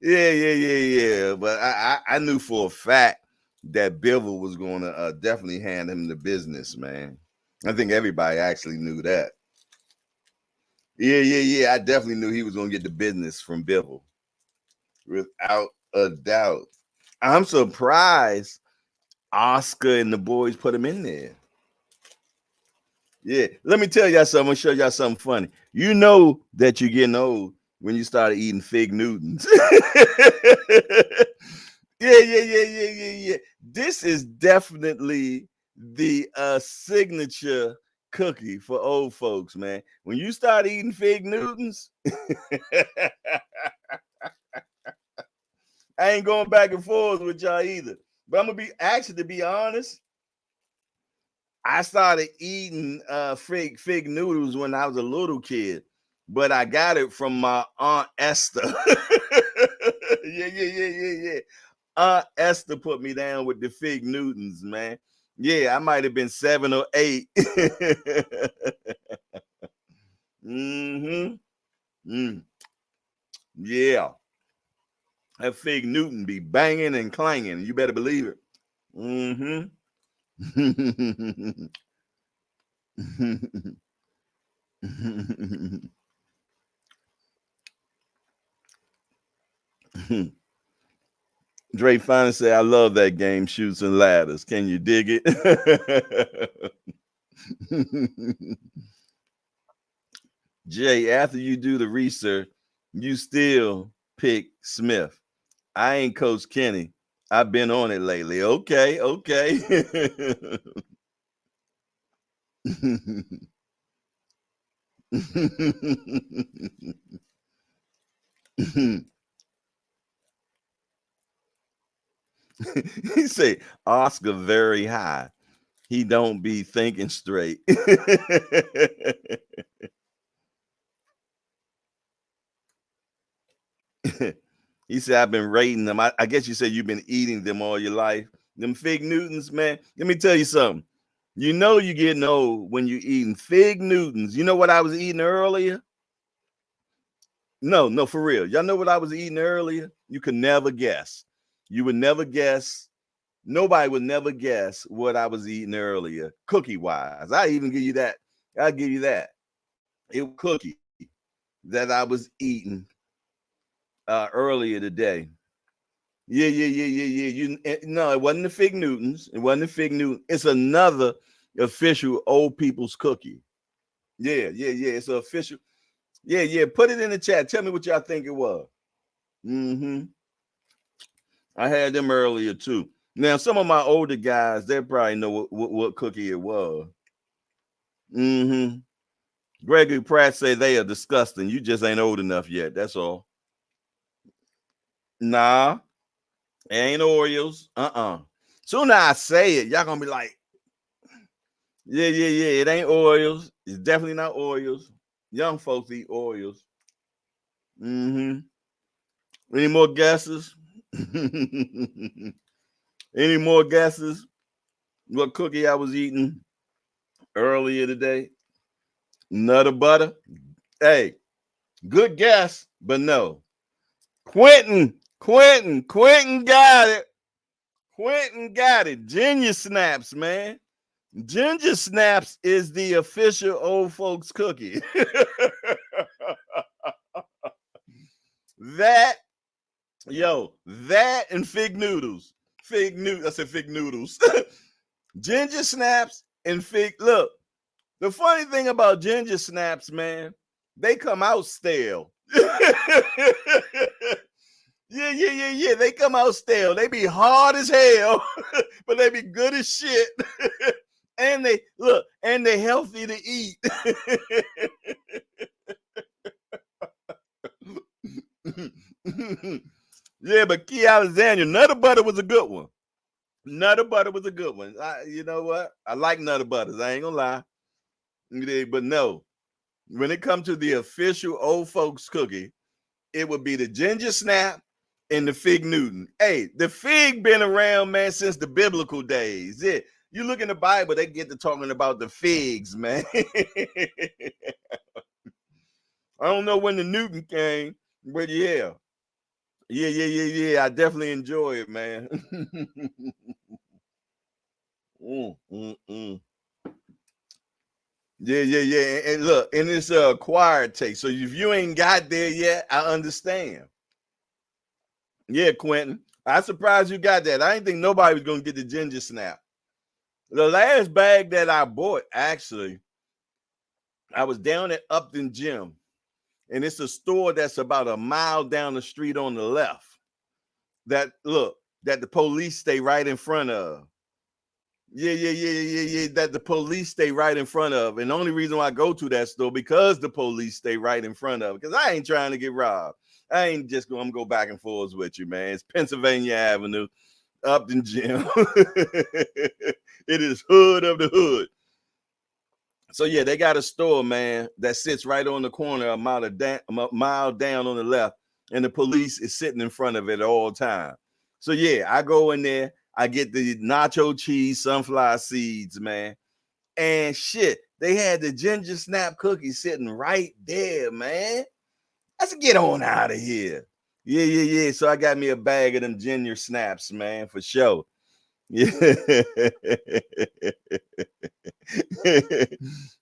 Yeah. But I knew for a fact that Bivol was going to definitely hand him the business, man. I think everybody actually knew that. Yeah. I definitely knew he was going to get the business from Bivol, without a doubt. I'm surprised Oscar and the boys put him in there. Yeah, let me tell y'all something. I'm gonna show y'all something funny. You know that you're getting old when you start eating Fig Newtons. Yeah. This is definitely the signature cookie for old folks, man. When you start eating Fig Newtons, I ain't going back and forth with y'all either. But I'm gonna to be honest, I started eating fig noodles when I was a little kid, but I got it from my Aunt Esther. Yeah. Aunt Esther put me down with the Fig Newtons, man. Yeah, I might have been 7 or 8. Mm-hmm. Yeah. That Fig Newton be banging and clanging. You better believe it. Mm-hmm. Dre finally said, I love that game, Shoots and Ladders. Can you dig it? Jay, after you do the research, you still pick Smith. I ain't Coach Kenny. I've been on it lately. Okay. He say Oscar very high. He don't be thinking straight. He said, I've been rating them. I guess you said you've been eating them all your life. Them Fig Newtons, man. Let me tell you something. You know you're getting old when you're eating Fig Newtons. You know what I was eating earlier? No, for real. Y'all know what I was eating earlier? You could never guess. You would never guess. Nobody would never guess what I was eating earlier, cookie-wise. I even give you that. I'll give you that. It was cookie that I was eating earlier today. Yeah. No, it wasn't the Fig Newtons. It's another official old people's cookie. Yeah. It's an official. Yeah. Put it in the chat. Tell me what y'all think it was. Mm-hmm. I had them earlier too. Now, some of my older guys, they probably know what cookie it was. Mm-hmm. Gregory Pratt say they are disgusting. You just ain't old enough yet. That's all. Nah, it ain't Oreos. Soon as I say it, y'all gonna be like, yeah. It ain't Oreos. It's definitely not Oreos. Young folks eat Oreos. Mm-hmm. Any more guesses? Any more guesses? What cookie I was eating earlier today? Nutter butter. Hey, good guess, but no. Quentin got it. Quentin got it. Ginger snaps, man. Ginger snaps is the official old folks cookie. that that and fig noodles. I said fig noodles. Ginger snaps and fig. Look, the funny thing about ginger snaps, man, they come out stale. Yeah. They come out stale. They be hard as hell, but they be good as shit. And they healthy to eat. Yeah, but Key Alexander, Nutter Butter was a good one. Nutter Butter was a good one. You know what? I like Nutter Butters. I ain't gonna lie. But no, when it comes to the official old folks cookie, it would be the ginger snap and the fig Newton. Hey, the fig been around, man, since the biblical days. Yeah, you look in the Bible, they get to talking about the figs, man. I don't know when the Newton came, but yeah. I definitely enjoy it, man. mm, mm, mm. Yeah. And look, and it's a acquired taste. So if you ain't got there yet, I understand. Yeah, Quentin. I'm surprised you got that. I didn't think nobody was gonna get the ginger snap. The last bag that I bought, actually, I was down at Upton Gym, and it's a store that's about a mile down the street on the left. That the police stay right in front of. Yeah. That the police stay right in front of. And the only reason why I go to that store because the police stay right in front of. Because I ain't trying to get robbed. I ain't just going to go back and forth with you, man. It's Pennsylvania Avenue, Upton Gym. It is hood of the hood. So yeah, they got a store, man, that sits right on the corner, a mile down on the left, and the police is sitting in front of it at all time. So yeah, I go in there, I get the nacho cheese, sunflower seeds, man, and shit, they had the ginger snap cookies sitting right there, man. I said, get on out of here. Yeah. So I got me a bag of them ginger snaps, man, for sure. Yeah.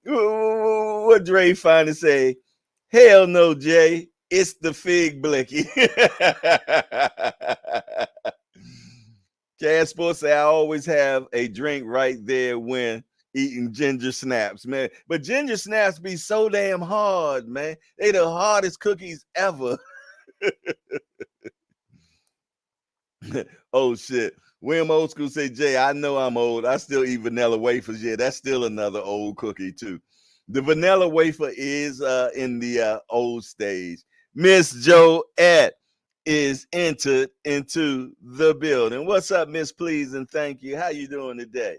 What Dre finally say? Hell no, Jay. It's the fig blicky. Cash Sports say I always have a drink right there when eating ginger snaps, man. But ginger snaps be so damn hard, man. They the hardest cookies ever. Oh shit. William Old School say, Jay, I know I'm old. I still eat vanilla wafers. Yeah, that's still another old cookie too. The vanilla wafer is in the old stage. Miss Joette is entered into the building. What's up, Miss Please and thank you. How you doing today?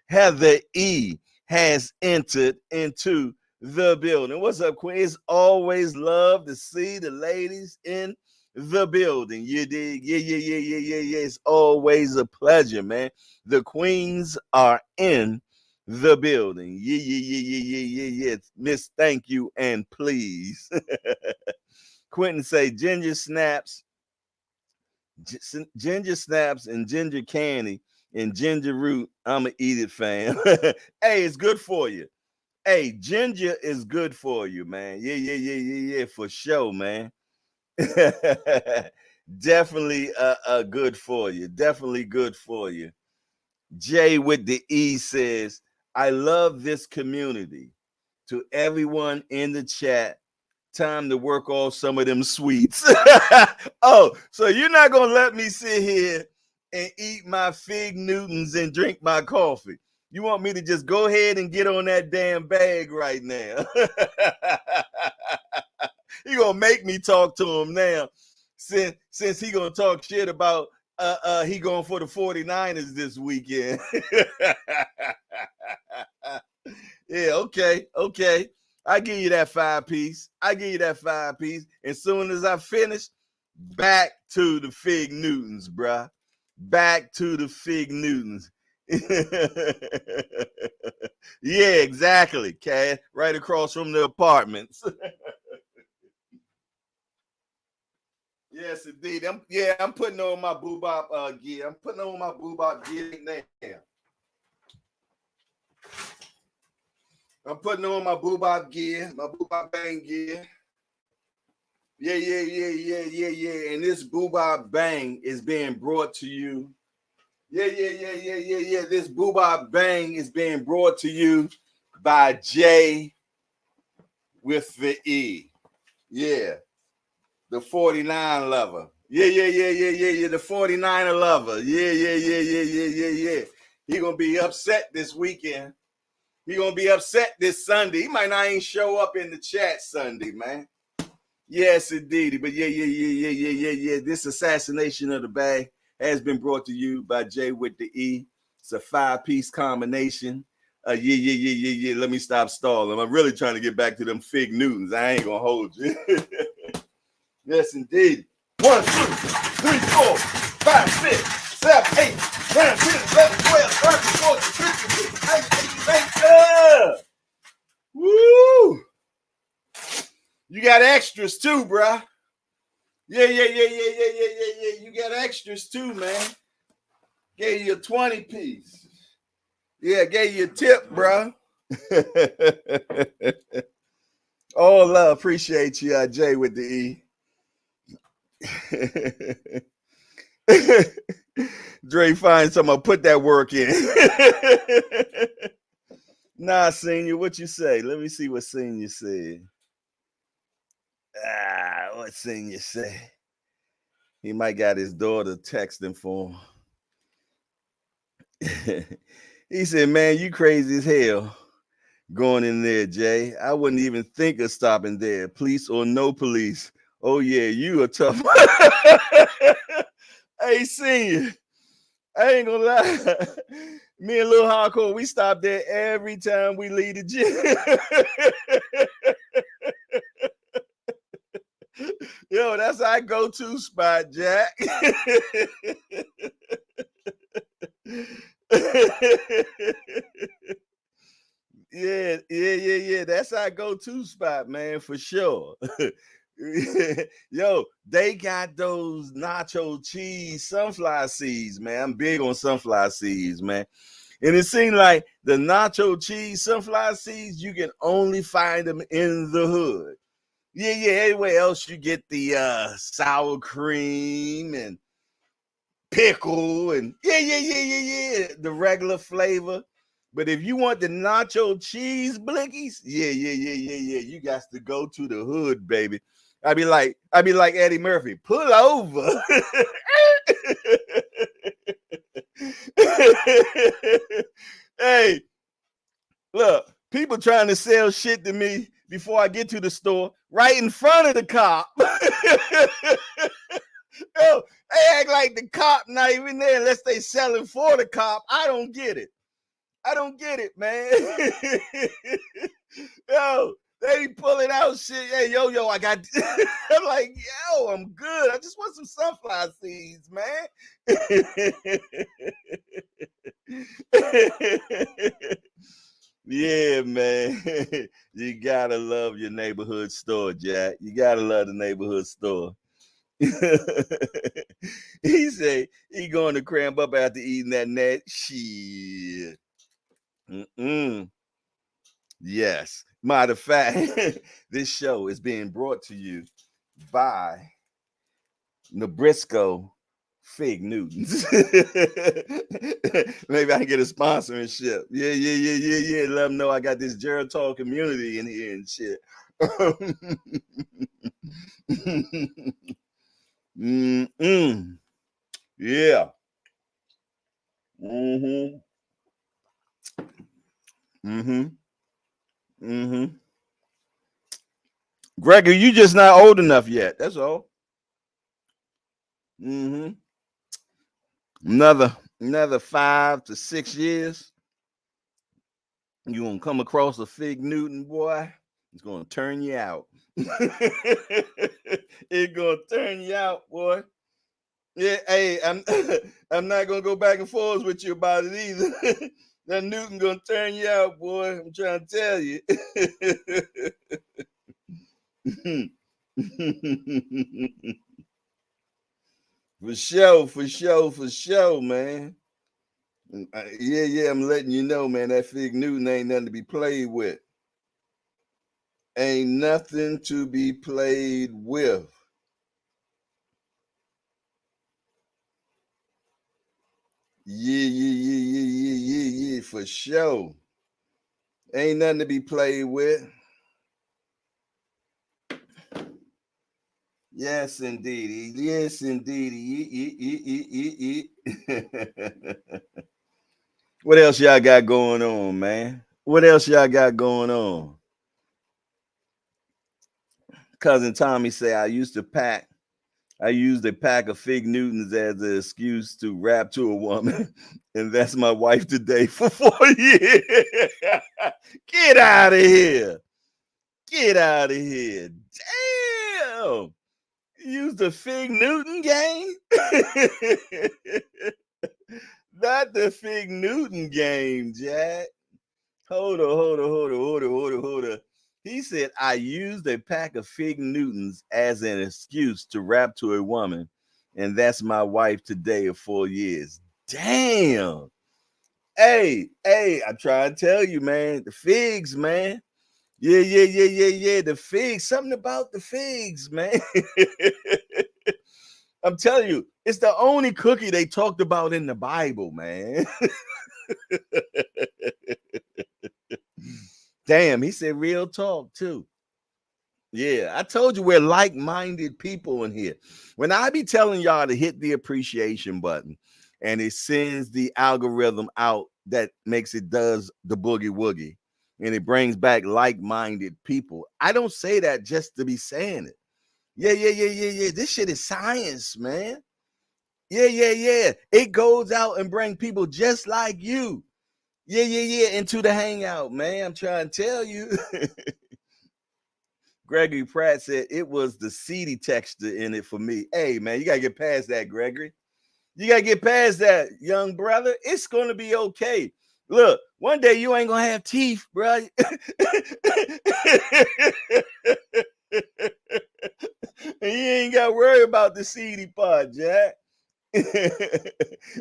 Heather E has entered into the building. What's up, Queen? It's always love to see the ladies in the building. You dig? Yeah. It's always a pleasure, man. The queens are in the building. Yeah. Miss, thank you and please. Quentin say ginger snaps and ginger candy and ginger root. I'ma eat it, fam. Hey, it's good for you. Hey, ginger is good for you, man. Yeah, for sure, man. Definitely good for you. Definitely good for you. Jay with the E says, I love this community. To everyone in the chat, Time to work off some of them sweets. Oh, so you're not going to let me sit here and eat my Fig Newtons and drink my coffee. You want me to just go ahead and get on that damn bag right now. He going to make me talk to him now since he going to talk shit about he going for the 49ers this weekend. Yeah, okay. I give you that 5-piece. As soon as I finish, back to the Fig Newtons, bruh. Back to the Fig Newtons. Yeah, exactly, Cass. Right across from the apartments. Yes, indeed. I'm putting on my boobop gear. I'm putting on my boobop gear now. I'm putting on my boobop gear, my boobop bang gear. Yeah. And this boobop bang is being brought to you. Yeah. This boobop bang is being brought to you by Jay with the E. Yeah. The 49 lover. Yeah. The 49er lover. Yeah. He gonna be upset this weekend. He gonna be upset this Sunday. He might not even show up in the chat Sunday, man. Yes, indeed. But yeah. This assassination of the bag has been brought to you by Jay with the E. It's a 5-piece combination. Yeah. Let me stop stalling. I'm really trying to get back to them Fig Newtons. I ain't gonna hold you. Yes, indeed. 1, 2, 3, 4, 5, 6, 7, 8, 9, 10, 11, 12, 13, 14, 15, 16, 18, 19. Woo! You got extras too, bruh. Yeah. You got extras too, man. Gave you a 20-piece. Yeah, gave you a tip, bruh. All love. Appreciate you, Jay with the E. Dre finds someone put that work in. Nah, senior, what you say? Let me see what senior said. What senior say? He might got his daughter texting for him. He said, man, you crazy as hell going in there, Jay. I wouldn't even think of stopping there, police or no police. Oh yeah, you a tough. Hey, senior, I ain't gonna lie. Me and Lil Hardcore, we stop there every time we leave the gym. Yo, that's our go-to spot, Jack. Yeah. That's our go-to spot, man, for sure. Yo, they got those nacho cheese sunflower seeds, man. I'm big on sunflower seeds, man. And it seems like the nacho cheese sunflower seeds, you can only find them in the hood. Yeah. Anywhere else you get the sour cream and pickle and yeah, the regular flavor. But if you want the nacho cheese blickies, yeah, you got to go to the hood, baby. I'd be like Eddie Murphy, pull over. Hey, look, people trying to sell shit to me before I get to the store, right in front of the cop. Yo, they act like the cop not even there unless they selling for the cop. I don't get it, man. Yo, they pulling out shit. Hey, yo, I got. I'm like, yo, I'm good. I just want some sunflower seeds, man. Yeah, man. You gotta love your neighborhood store, Jack. You gotta love the neighborhood store. He said he going to cramp up after eating that net. Shit. Yes. Matter of fact, this show is being brought to you by Nabrisco Fig Newtons. Maybe I can get a sponsorship. Yeah. Let them know I got this Geritol community in here and shit. Yeah. Mm-hmm. Mm-hmm. Mm-hmm. Gregory, you just not old enough yet. That's all. Mm-hmm. Another 5 to 6 years. You gonna come across a Fig Newton, boy. It's gonna turn you out. It's gonna turn you out, boy. Yeah, hey, I'm not gonna go back and forth with you about it either. That Newton gonna turn you out, boy. I'm trying to tell you. For sure, man. Yeah, I'm letting you know, man. That Fig Newton ain't nothing to be played with. Ain't nothing to be played with. Yeah, for sure. Ain't nothing to be played with. Yes, indeed. Yes, indeed. What else y'all got going on, man? What else y'all got going on? Cousin Tommy say I used a pack of Fig Newtons as an excuse to rap to a woman, and that's my wife today for 4 years. Get out of here. Get out of here. Damn. Use the Fig Newton game? Not the Fig Newton game, Jack. Hold on. He said, I used a pack of Fig Newtons as an excuse to rap to a woman, and that's my wife today of 4 years. Damn. Hey, I'm trying to tell you, man. The figs, man. Yeah. The figs. Something about the figs, man. I'm telling you, it's the only cookie they talked about in the Bible, man. Damn, he said real talk too. Yeah, I told you we're like-minded people in here. When I be telling y'all to hit the appreciation button and it sends the algorithm out that makes it does the boogie woogie and it brings back like-minded people, I don't say that just to be saying it. Yeah. This shit is science, man. Yeah. It goes out and bring people just like you. Yeah, into the hangout, man. I'm trying to tell you. Gregory Pratt said it was the seedy texture in it for me. Hey, man, you got to get past that, Gregory. You got to get past that, young brother. It's going to be okay. Look, one day you ain't going to have teeth, bro. And you ain't got to worry about the seedy part, Jack.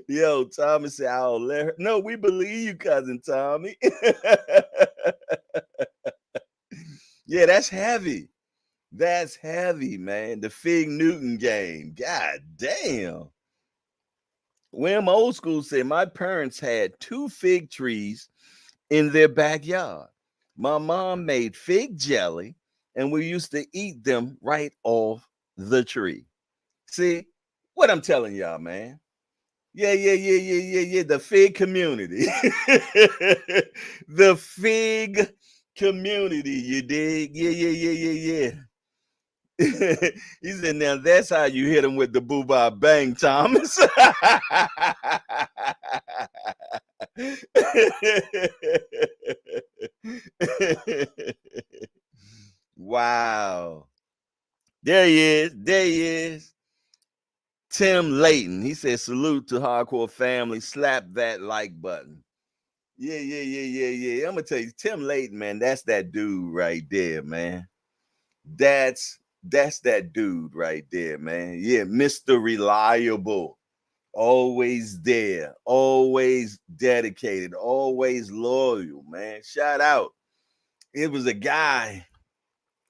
Yo, Tommy said, I'll let her. No, we believe you, cousin Tommy. Yeah, that's heavy. That's heavy, man. The Fig Newton game. God damn. William Old School said, my parents had 2 fig trees in their backyard. My mom made fig jelly, and we used to eat them right off the tree. See what I'm telling y'all, man? Yeah. The fig community. The fig community, you dig? Yeah. He said, now that's how you hit him with the boo-bah bang, Thomas. Wow. There he is. Tim Layton. He said, salute to hardcore family. Slap that like button. Yeah. I'm gonna tell you, Tim Layton, man, that's that dude right there, man. That's that dude right there, man. Yeah, Mr. Reliable. Always there, always dedicated, always loyal, man. Shout out. It was a guy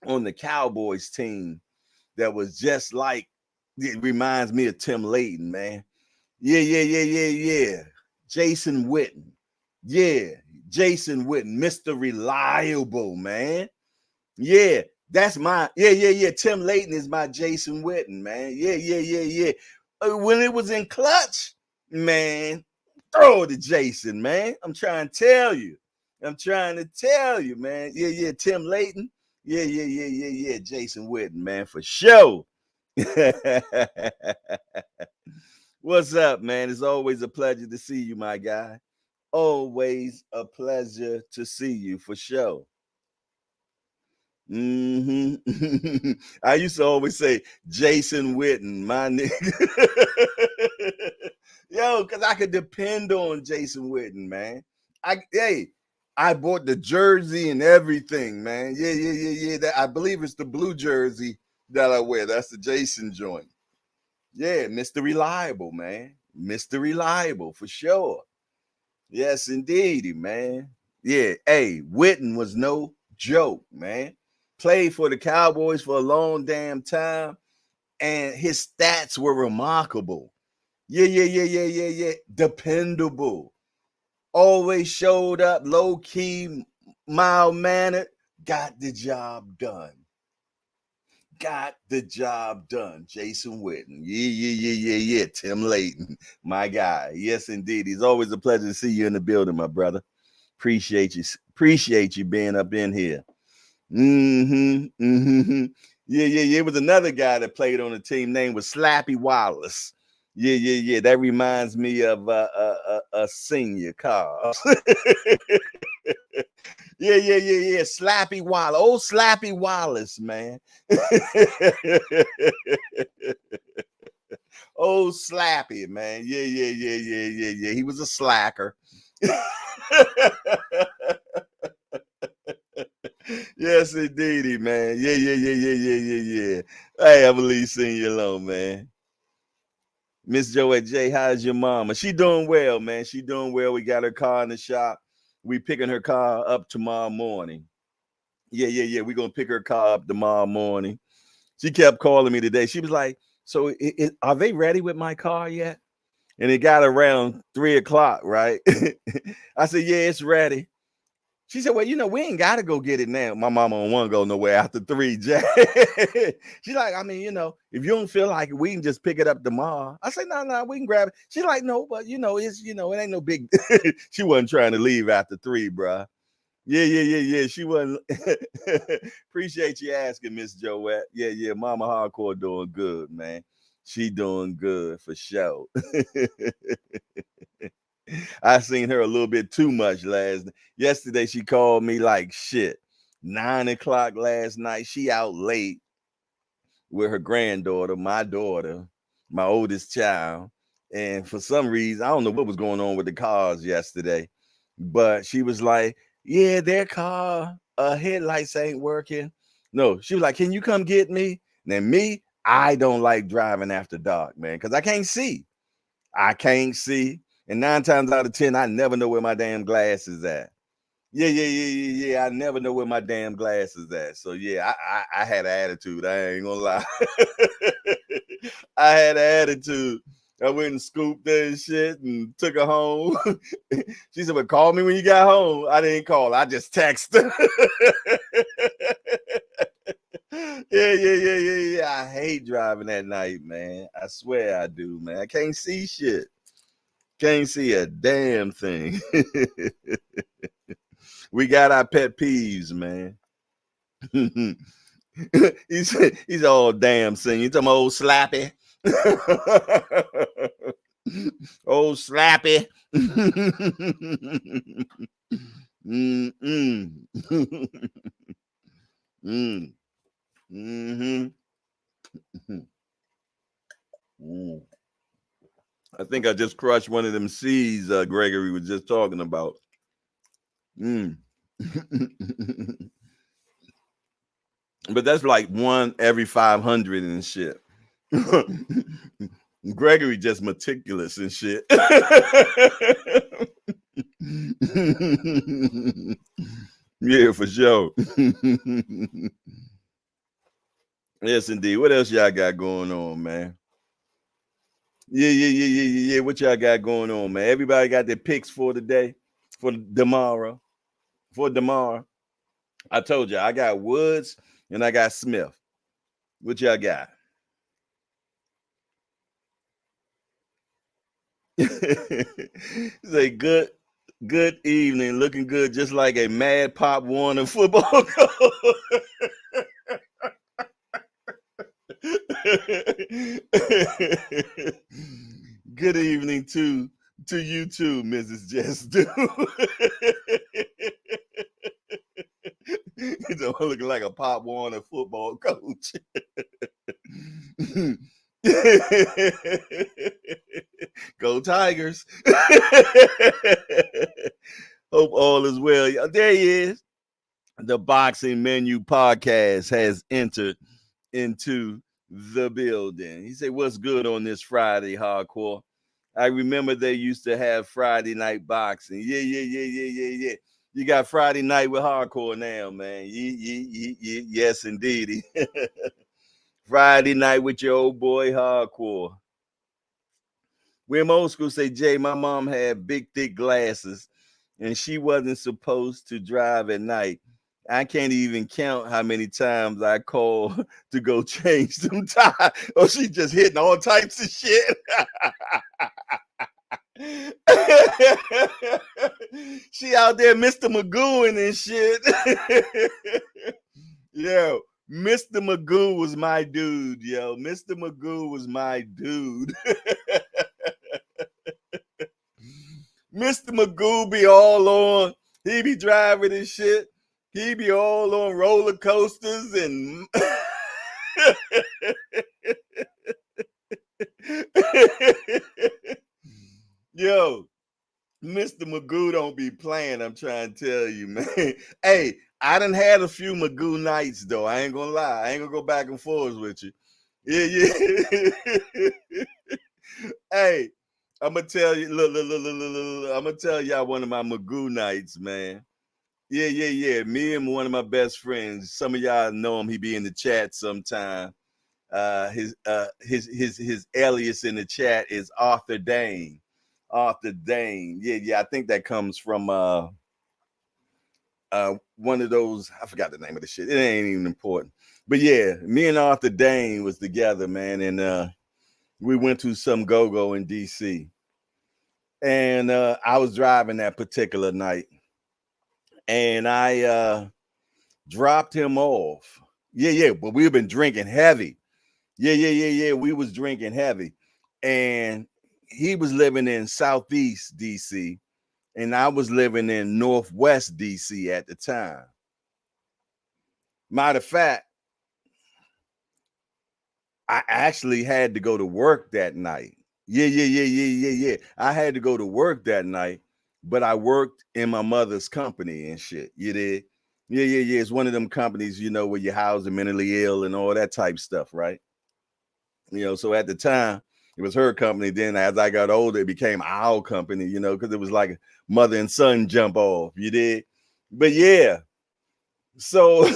on the Cowboys team that was just like It reminds me of Tim Layton, man. Yeah. Jason Witten. Yeah, Jason Witten, Mr. Reliable, man. Yeah, that's my, yeah. Tim Layton is my Jason Witten, man. Yeah. When it was in clutch, man, throw to Jason, man. I'm trying to tell you, man. Yeah, Tim Layton. Yeah. Jason Witten, man, for sure. What's up, man? It's always a pleasure to see you, my guy. Always a pleasure to see you, for sure. I used to always say Jason Witten, my nigga. Yo, because I could depend on Jason Witten, man. I bought the jersey and everything, man. Yeah. That, I believe it's the blue jersey that I wear. That's the Jason joint. Yeah, Mr. Reliable, man. Mr. Reliable, for sure. Yes, indeed, man. Yeah, hey, Witten was no joke, man. Played for the Cowboys for a long damn time, and his stats were remarkable. Yeah. Dependable. Always showed up, low key, mild mannered. Got the job done. Jason Witten. Yeah. Tim Layton, my guy. Yes, indeed. He's always a pleasure to see you in the building, my brother. Appreciate you being up in here. Yeah. It was another guy that played on the team. Name was Slappy Wallace. Yeah. That reminds me of a senior car. Yeah. Slappy Wallace. Oh, Slappy Wallace, man. Oh, Slappy, man. Yeah. He was a slacker. Yes, indeedy, man. Yeah. Hey, I believe seeing you alone, man. Miss Joette J, how's your mama? She doing well, man. She doing well. We got her car in the shop. We picking her car up tomorrow morning. Yeah. We're gonna pick her car up tomorrow morning. She kept calling me today. She was like, so are they ready with my car yet? And it got around 3:00, right? I said, yeah, it's ready. She said, well, we ain't got to go get it now. My mama don't want to go nowhere after 3, Jack. She's like, I mean, if you don't feel like it, we can just pick it up tomorrow. I said, no, we can grab it. She's like, no, but it's, it ain't no big. She wasn't trying to leave after 3, bruh. Yeah. She wasn't. Appreciate you asking, Miss Joette. Yeah. Mama Hardcore doing good, man. She doing good for sure. I seen her a little bit too much yesterday. She called me like shit. 9:00 last night. She out late with her granddaughter, my daughter, my oldest child. And for some reason, I don't know what was going on with the cars yesterday, but she was like, yeah, their car headlights ain't working. No, she was like, can you come get me? And then me, I don't like driving after dark, man, because I can't see. And 9 times out of 10, I never know where my damn glass is at. Yeah. I never know where my damn glass is at. So yeah, I had an attitude. I ain't gonna lie. I had an attitude. I went and scooped her and shit and took her home. She said, well, call me when you got home. I didn't call. I just texted her. Yeah. I hate driving at night, man. I swear I do, man. I can't see shit. Can't see a damn thing. We got our pet peeves, man. he's all damn singing. He's some old Slappy. Old Slappy. I think I just crushed one of them C's Gregory was just talking about. But that's like 1 every 500 and shit. Gregory just meticulous and shit. Yeah, for sure. Yes, indeed. What else y'all got going on, man? Yeah. What y'all got going on, man? Everybody got their picks for today, for tomorrow, I told you I got Woods and I got Smith. What y'all got? Say good evening, looking good, just like a mad Pop Warner football coach. Good evening to you too, Mrs. Just Do. You don't look like a Pop Warner football coach. Go Tigers. Hope all is well. There he is. The Boxing Menu podcast has entered into the building. He said, "What's good on this Friday, hardcore? I remember they used to have Friday night boxing. Yeah. You got Friday night with hardcore now, man. Yes, indeed. Friday night with your old boy hardcore. Where old school say, Jay, my mom had big, thick glasses, and she wasn't supposed to drive at night. I can't even count how many times I called to go change some tires. Oh, she just hitting all types of shit. She out there Mr. Magooing and shit. Yo, Mr. Magoo was my dude, yo. Mr. Magoo was my dude. Mr. Magoo be all on. He be driving and shit. He be all on roller coasters and yo, Mr. Magoo don't be playing. I'm trying to tell you, man. Hey, I done had a few Magoo nights though. I ain't gonna lie. I ain't gonna go back and forth with you. Yeah. Hey, I'm gonna tell you. Look. I'm gonna tell y'all one of my Magoo nights, man. Yeah. Me and one of my best friends. Some of y'all know him. He be in the chat sometime. His alias in the chat is Arthur Dane. Arthur Dane. Yeah. I think that comes from one of those. I forgot the name of the shit. It ain't even important. But yeah, me and Arthur Dane was together, man, and we went to some go-go in DC. And I was driving that particular night, and I dropped him off. Yeah. But we've been drinking heavy. Yeah. We was drinking heavy, and he was living in Southeast DC, and I was living in Northwest DC at the time. Matter of fact, I actually had to go to work that night. Yeah. I had to go to work that night, but I worked in my mother's company and shit. You did? Yeah. It's one of them companies, you know, where you house the mentally ill and all that type stuff, right? You know, so at the time, it was her company. Then as I got older, it became our company, you know, because it was like a mother and son jump off. You did? But yeah. So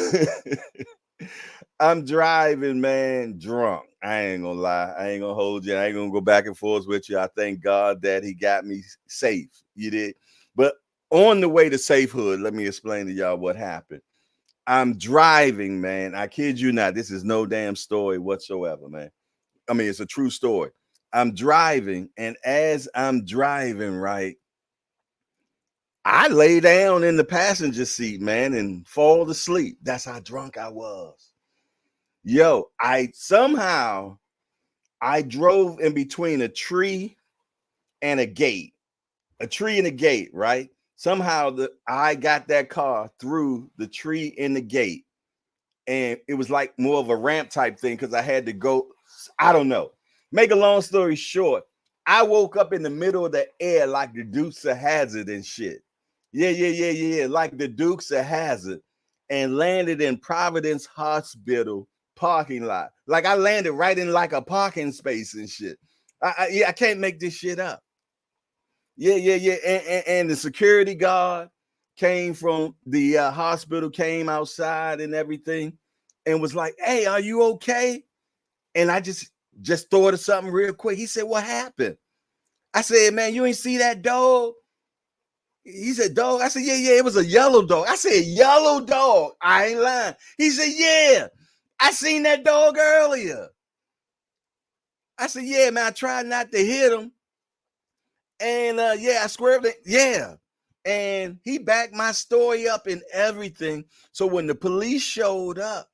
I'm driving, man, drunk. I ain't gonna lie. I ain't gonna hold you. I ain't gonna go back and forth with you. I thank God that he got me safe. You did. But on the way to Safehood, let me explain to y'all what happened. I'm driving, man. I kid you not. This is no damn story whatsoever, man. I mean, it's a true story. I'm driving, and as I'm driving, right, I lay down in the passenger seat, man, and fall asleep. That's how drunk I was. Yo, I drove in between a tree and a gate. A tree and a gate, right? Somehow I got that car through the tree and the gate. And it was like more of a ramp type thing because I had to go. I don't know. Make a long story short, I woke up in the middle of the air like the Dukes of Hazzard and shit. Yeah. Like the Dukes of Hazzard, and landed in Providence Hospital parking lot. Like I landed right in like a parking space and shit. I can't make this shit up. Yeah. And the security guard came from the hospital, came outside and everything, and was like, "Hey, are you okay?" And I just Just thought of something real quick. He said, what happened? I said, man, you ain't see that dog? He said, dog. I said, yeah, it was a yellow dog. I said, yellow dog. I ain't lying. He said, yeah, I seen that dog earlier. I said, yeah, man, I tried not to hit him. And yeah, I swerved it. Yeah. And he backed my story up and everything. So when the police showed up,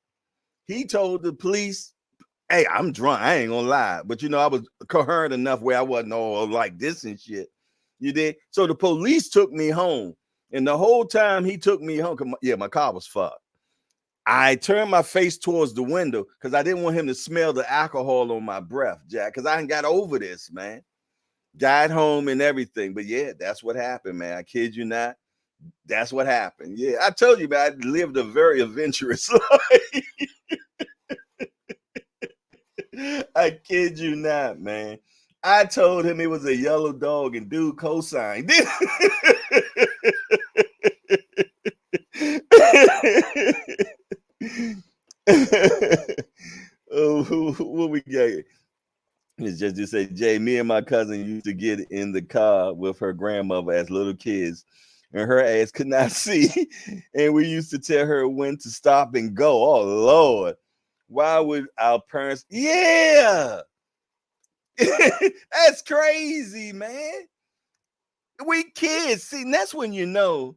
he told the police, hey, I'm drunk. I ain't gonna lie. But you know, I was coherent enough where I wasn't all like this and shit. You did? So the police took me home. And the whole time he took me home, yeah, my car was fucked. I turned my face towards the window because I didn't want him to smell the alcohol on my breath, Jack, because I ain't got over this, man. Got home and everything. But yeah, that's what happened, man. I kid you not. That's what happened. Yeah, I told you, man, I lived a very adventurous life. I kid you not, man. I told him it was a yellow dog and dude co-signed. Oh, what we got? It's just to say, Jay, me and my cousin used to get in the car with her grandmother as little kids, and her ass could not see. And we used to tell her when to stop and go. Oh, Lord. Why would our parents? Yeah. That's crazy, man. We kids. See, that's when you know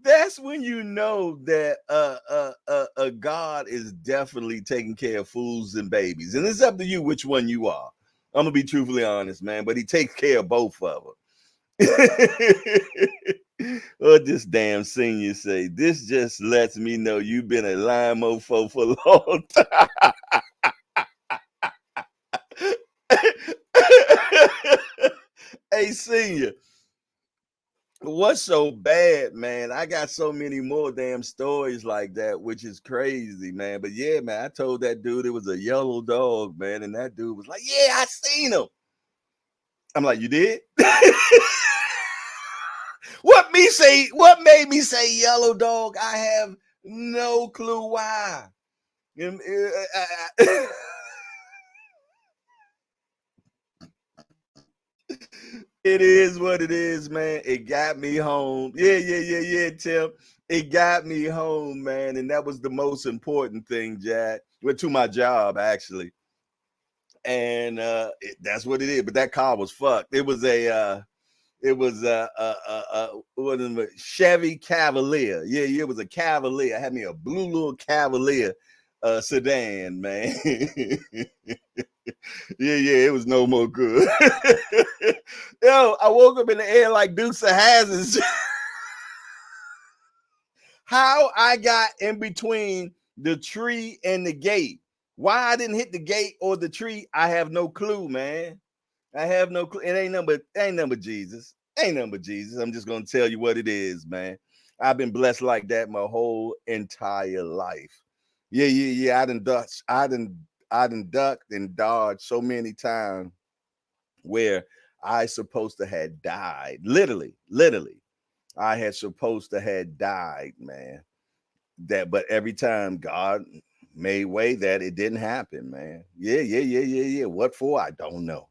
that's when you know that God is definitely taking care of fools and babies. And it's up to you which one you are. I'm gonna be truthfully honest, man, but he takes care of both of them. What this damn senior say? This just lets me know you've been a lying mofo for a long time. Hey, senior. What's so bad, man? I got so many more damn stories like that, which is crazy, man. But yeah, man, I told that dude it was a yellow dog, man, and that dude was like, yeah, I seen him. I'm like, you did? What made me say yellow dog? I have no clue why. It is what it is, man. It got me home. Yeah, Tim. It got me home, man. And that was the most important thing, Jack. Went to my job, actually. And that's what it is. But that car was fucked. It was a Chevy Cavalier. Yeah, it was a Cavalier. I had me a blue little Cavalier sedan, man. Yeah, it was no more good. Yo, I woke up in the air like Dukes of Hazzard. How I got in between the tree and the gate. Why I didn't hit the gate or the tree, I have no clue, man. I have no clue. It ain't nothing but Jesus. Ain't nothing but Jesus. I'm just gonna tell you what it is, man. I've been blessed like that my whole entire life. Yeah. I done ducked and dodged so many times where I supposed to have died. Literally, I had supposed to have died, man. But every time God made way that it didn't happen, man. Yeah. What for? I don't know.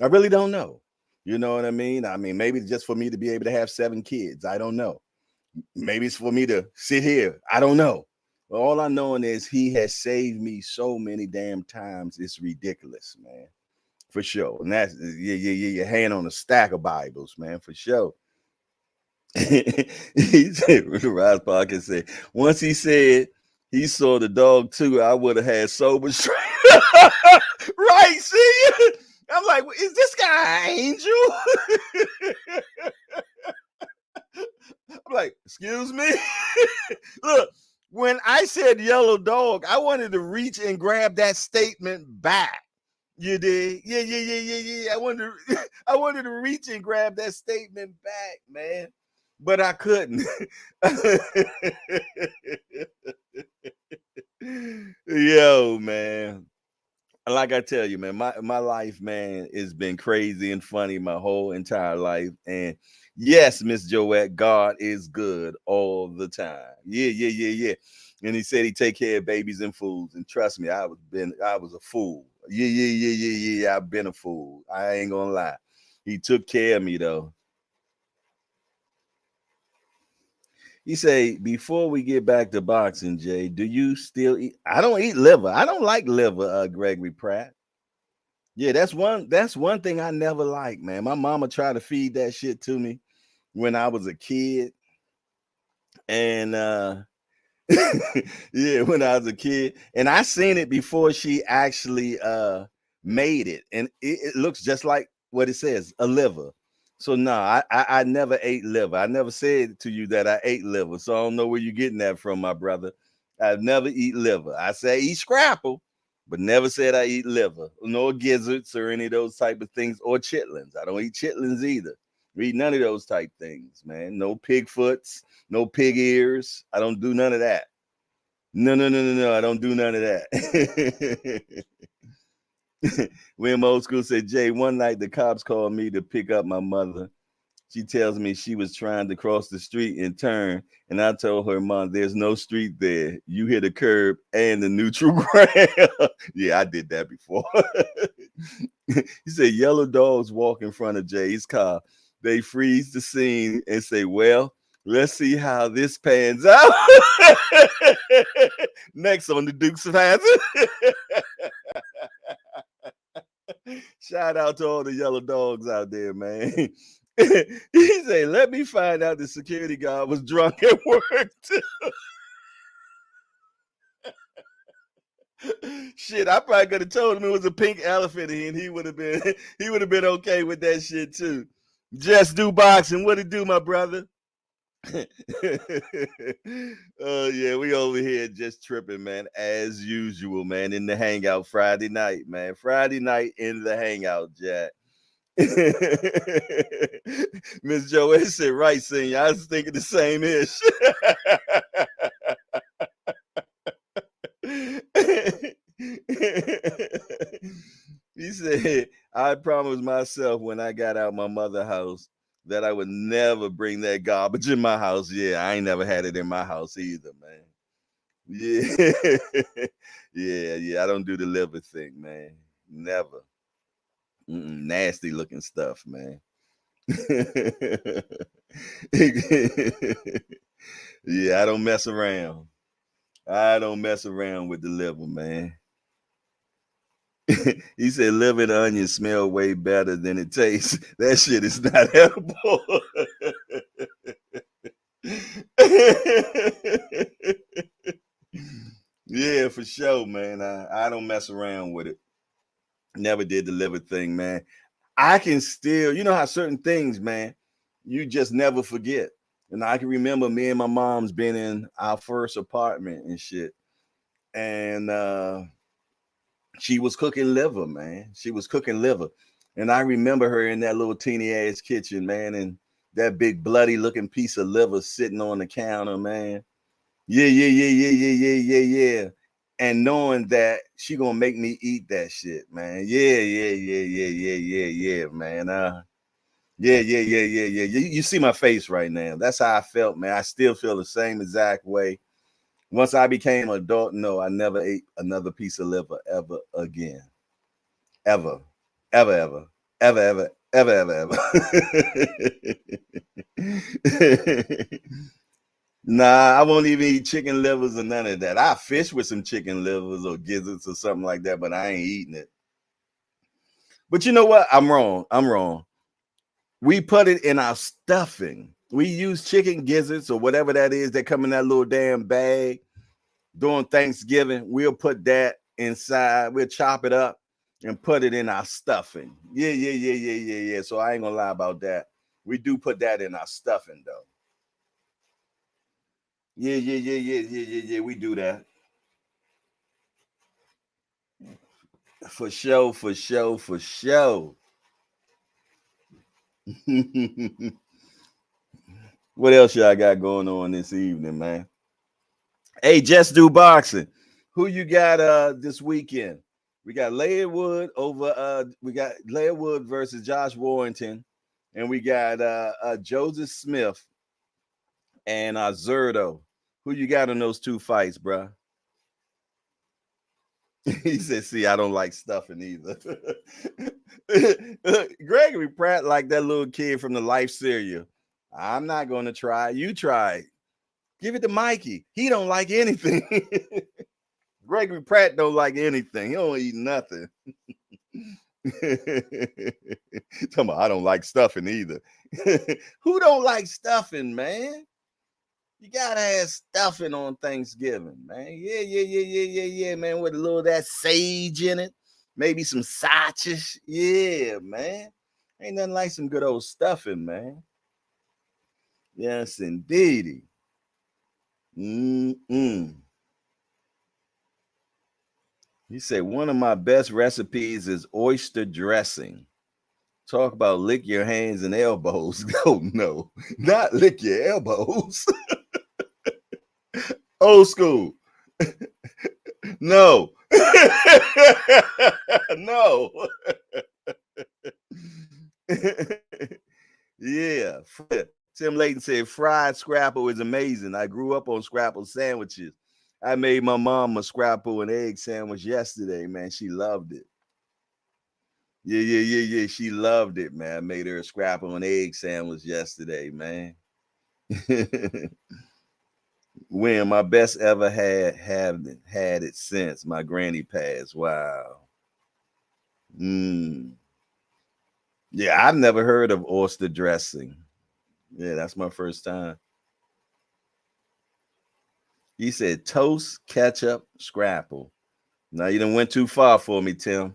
I really don't know. You know what I mean? I mean, maybe just for me to be able to have 7 kids. I don't know. Maybe it's for me to sit here. I don't know. But all I know is he has saved me so many damn times. It's ridiculous, man. For sure. And that's your hand on a stack of Bibles, man, for sure. He said, Ross Parker said, once he said he saw the dog too, I would have had sober straight. Right, see? I'm like, is this guy an angel? I'm like, excuse me? Look, when I said yellow dog, I wanted to reach and grab that statement back. You did? Yeah. I wanted to reach and grab that statement back, man. But I couldn't. Yo, man. Like I tell you, man, my life, man, has been crazy and funny my whole entire life. And yes, Miss Joette, God is good all the time. Yeah. And he said he take care of babies and fools. And trust me, I was a fool. Yeah. I've been a fool. I ain't gonna lie. He took care of me though. He say, before we get back to boxing, Jay, do you still eat? I don't eat liver. I don't like liver, Gregory Pratt. Yeah, that's one thing I never liked, man. My mama tried to feed that shit to me when I was a kid. And yeah, when I was a kid. And I seen it before she actually made it. And it looks just like what it says, a liver. So no, I never ate liver. I never said to you that I ate liver. So I don't know where you're getting that from, my brother. I've never eat liver. I say I eat scrapple, but never said I eat liver, nor gizzards or any of those type of things, or chitlins. I don't eat chitlins either. We eat none of those type things, man. No pig foots, no pig ears. I don't do none of that. No. I don't do none of that. William Old School said, Jay, one night the cops called me to pick up my mother. She tells me she was trying to cross the street and turn. And I told her, Mom, there's no street there. You hit a curb and the neutral ground. Yeah, I did that before. He said, yellow dogs walk in front of Jay's car. They freeze the scene and say, well, let's see how this pans out. Next on the Dukes of Hazzard. Shout out to all the yellow dogs out there, man. He said, let me find out the security guard was drunk at work too. Shit, I probably could have told him it was a pink elephant and he would have been okay with that shit too. Just do boxing. What it do, my brother? Oh yeah, we over here just tripping, man, as usual, man, in the hangout Friday night, man. Friday night in the hangout, Jack. Miss Joey said, right, senior. I was thinking the same ish. He said, I promised myself when I got out my mother's house that I would never bring that garbage in my house. Yeah, I ain't never had it in my house either, man. Yeah. Yeah. I don't do the liver thing, man. Never. Nasty looking stuff, man. Yeah, I don't mess around. I don't mess around with the liver, man. He said liver and onions smell way better than it tastes. That shit is not edible. Yeah, for sure, man. I don't mess around with it. Never did the liver thing, man. I can still, you know how certain things, man, you just never forget. And I can remember me and my mom's been in our first apartment and shit. And she was cooking liver, man. She was cooking liver. And I remember her in that little teeny ass kitchen, man, and that big bloody looking piece of liver sitting on the counter, man. Yeah. And knowing that she gonna make me eat that shit, man. Yeah, man. Yeah. You see my face right now. That's how I felt, man. I still feel the same exact way. Once I became an adult, no, I never ate another piece of liver ever again. Ever. Ever, ever. Ever, ever, ever, ever. Nah, I won't even eat chicken livers or none of that. I fish with some chicken livers or gizzards or something like that, but I ain't eating it. But you know what? I'm wrong. We put it in our stuffing. We use chicken gizzards or whatever that is that come in that little damn bag during Thanksgiving. We'll put that inside. We'll chop it up and put it in our stuffing. Yeah. So I ain't gonna lie about that. We do put that in our stuffing though. Yeah. We do that. For sure. What else y'all got going on this evening, man? Hey, just do boxing. Who you got this weekend? We got Leigh Wood versus Josh Warrington, and we got Joseph Smith and Zerdo. Who you got in those two fights, bro? He said, see, I don't like stuffing either. Gregory Pratt, like that little kid from the Life cereal. I'm not going to try. You try. Give it to Mikey. He don't like anything. Gregory Pratt don't like anything. He don't eat nothing. Come on, I don't like stuffing either. Who don't like stuffing, man? You gotta have stuffing on Thanksgiving, man. Yeah, man. With a little of that sage in it, maybe some sausage. Yeah, man. Ain't nothing like some good old stuffing, man. Yes, indeedy. He said one of my best recipes is oyster dressing. Talk about lick your hands and elbows. Oh no, not lick your elbows. Old school. No. No. Yeah. Tim Layton said fried scrapple is amazing. I grew up on scrapple sandwiches. I made my mom a scrapple and egg sandwich yesterday, man. She loved it. Yeah. She loved it, man. I made her a scrapple and egg sandwich yesterday, man. When my best ever haven't had it since my granny passed. Wow. Yeah, I've never heard of oyster dressing. Yeah, that's my first time. He said toast, ketchup, scrapple. Now you done went too far for me, Tim.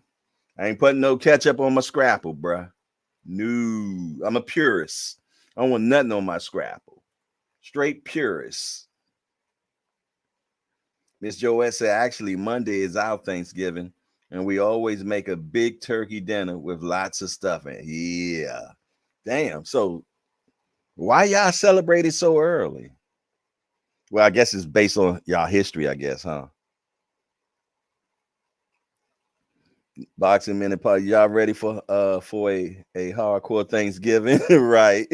I ain't putting no ketchup on my scrapple, bruh. No, I'm a purist. I don't want nothing on my scrapple. Straight purist. Miss Joette said, actually, Monday is our Thanksgiving, and we always make a big turkey dinner with lots of stuffing. Yeah. Damn. So why y'all celebrate it so early? Well, I guess it's based on y'all history, I guess, huh? Boxing Minute Party, y'all ready for a hardcore Thanksgiving? Right.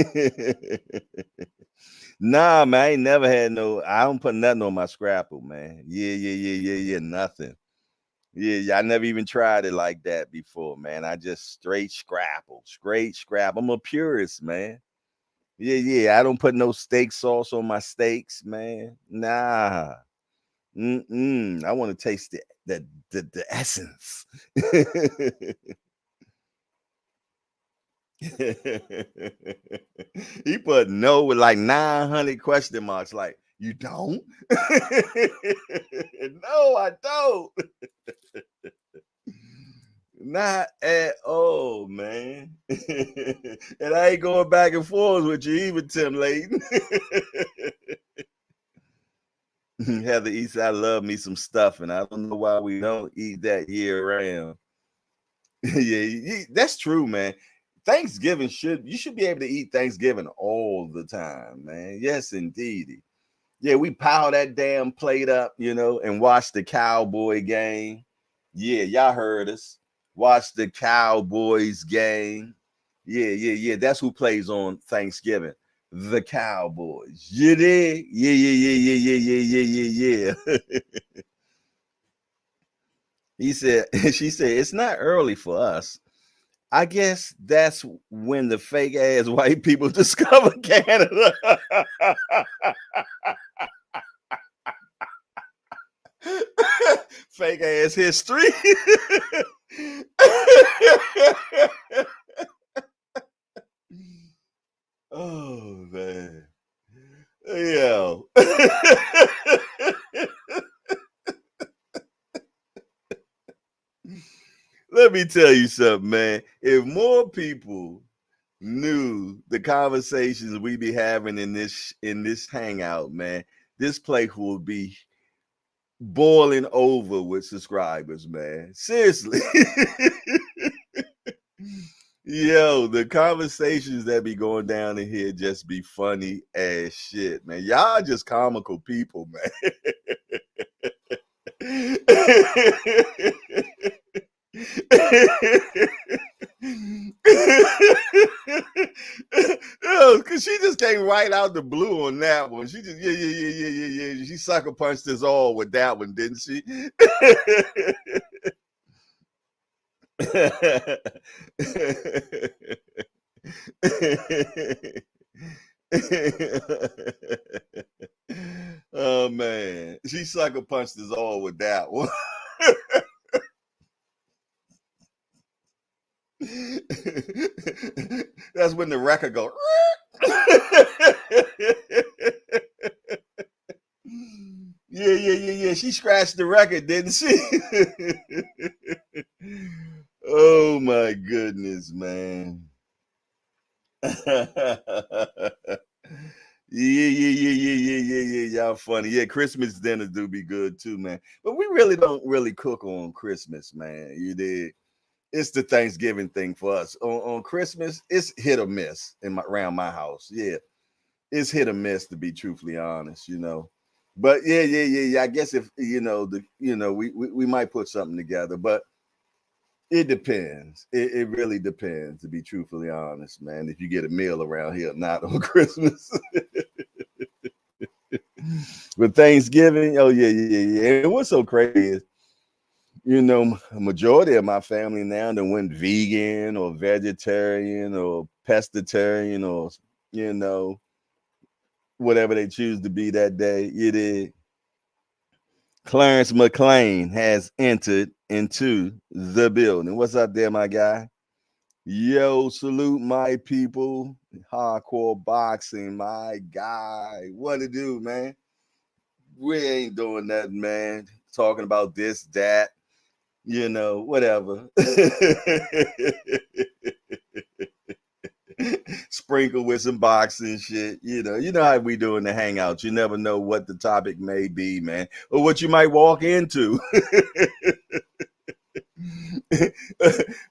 Nah, man, I ain't never had I don't put nothing on my scrapple, man. Yeah, nothing. Yeah, I never even tried it like that before, man. I just straight scrapple. I'm a purist, man. Yeah, I don't put no steak sauce on my steaks, man. Nah. I want to taste the essence. He put no with like 900 question marks. Like, you don't? No, I don't. Not at all, man. And I ain't going back and forth with you even, Tim Layton. Heather East, I love me some stuffing. I don't know why we don't eat that year round. Yeah, that's true, man. Thanksgiving you should be able to eat Thanksgiving all the time, man. Yes, indeed. Yeah, we pile that damn plate up, and watch the Cowboy game. Yeah, y'all heard us. Watch the Cowboys game. Yeah. That's who plays on Thanksgiving. The Cowboys. You dig? Yeah. She said, it's not early for us. I guess that's when the fake ass white people discover Canada. Fake ass history. Oh man. Yo. Let me tell you something, man. If more people knew the conversations we be having in this hangout, man, this place will be boiling over with subscribers, man. Seriously. Yo, the conversations that be going down in here just be funny as shit, man. Y'all just comical people, man. Cause she just came right out the blue on that one. She just yeah. She sucker punched us all with that one, didn't she? Oh man, she sucker punched us all with that one. That's when the record go. Yeah. She scratched the record, didn't she? Oh my goodness, man. Yeah. Y'all funny. Yeah, Christmas dinners do be good too, man. But we really don't really cook on Christmas, man. You did. It's the Thanksgiving thing for us. On Christmas, it's hit or miss around my house. Yeah, it's hit or miss to be truthfully honest. But yeah. I guess if we might put something together, but it depends. It really depends, to be truthfully honest, man. If you get a meal around here, not on Christmas. But Thanksgiving, oh yeah. And what's so crazy is, a majority of my family now that went vegan or vegetarian or pescatarian or whatever they choose to be that day. It is. Clarence McLean has entered into the building. What's up there, my guy? Yo, salute my people. Hardcore boxing, my guy. What to do, man? We ain't doing nothing, man. Talking about this, that, whatever. Sprinkle with some boxing shit. You know how we do in the hangouts. You never know what the topic may be, man, or what you might walk into.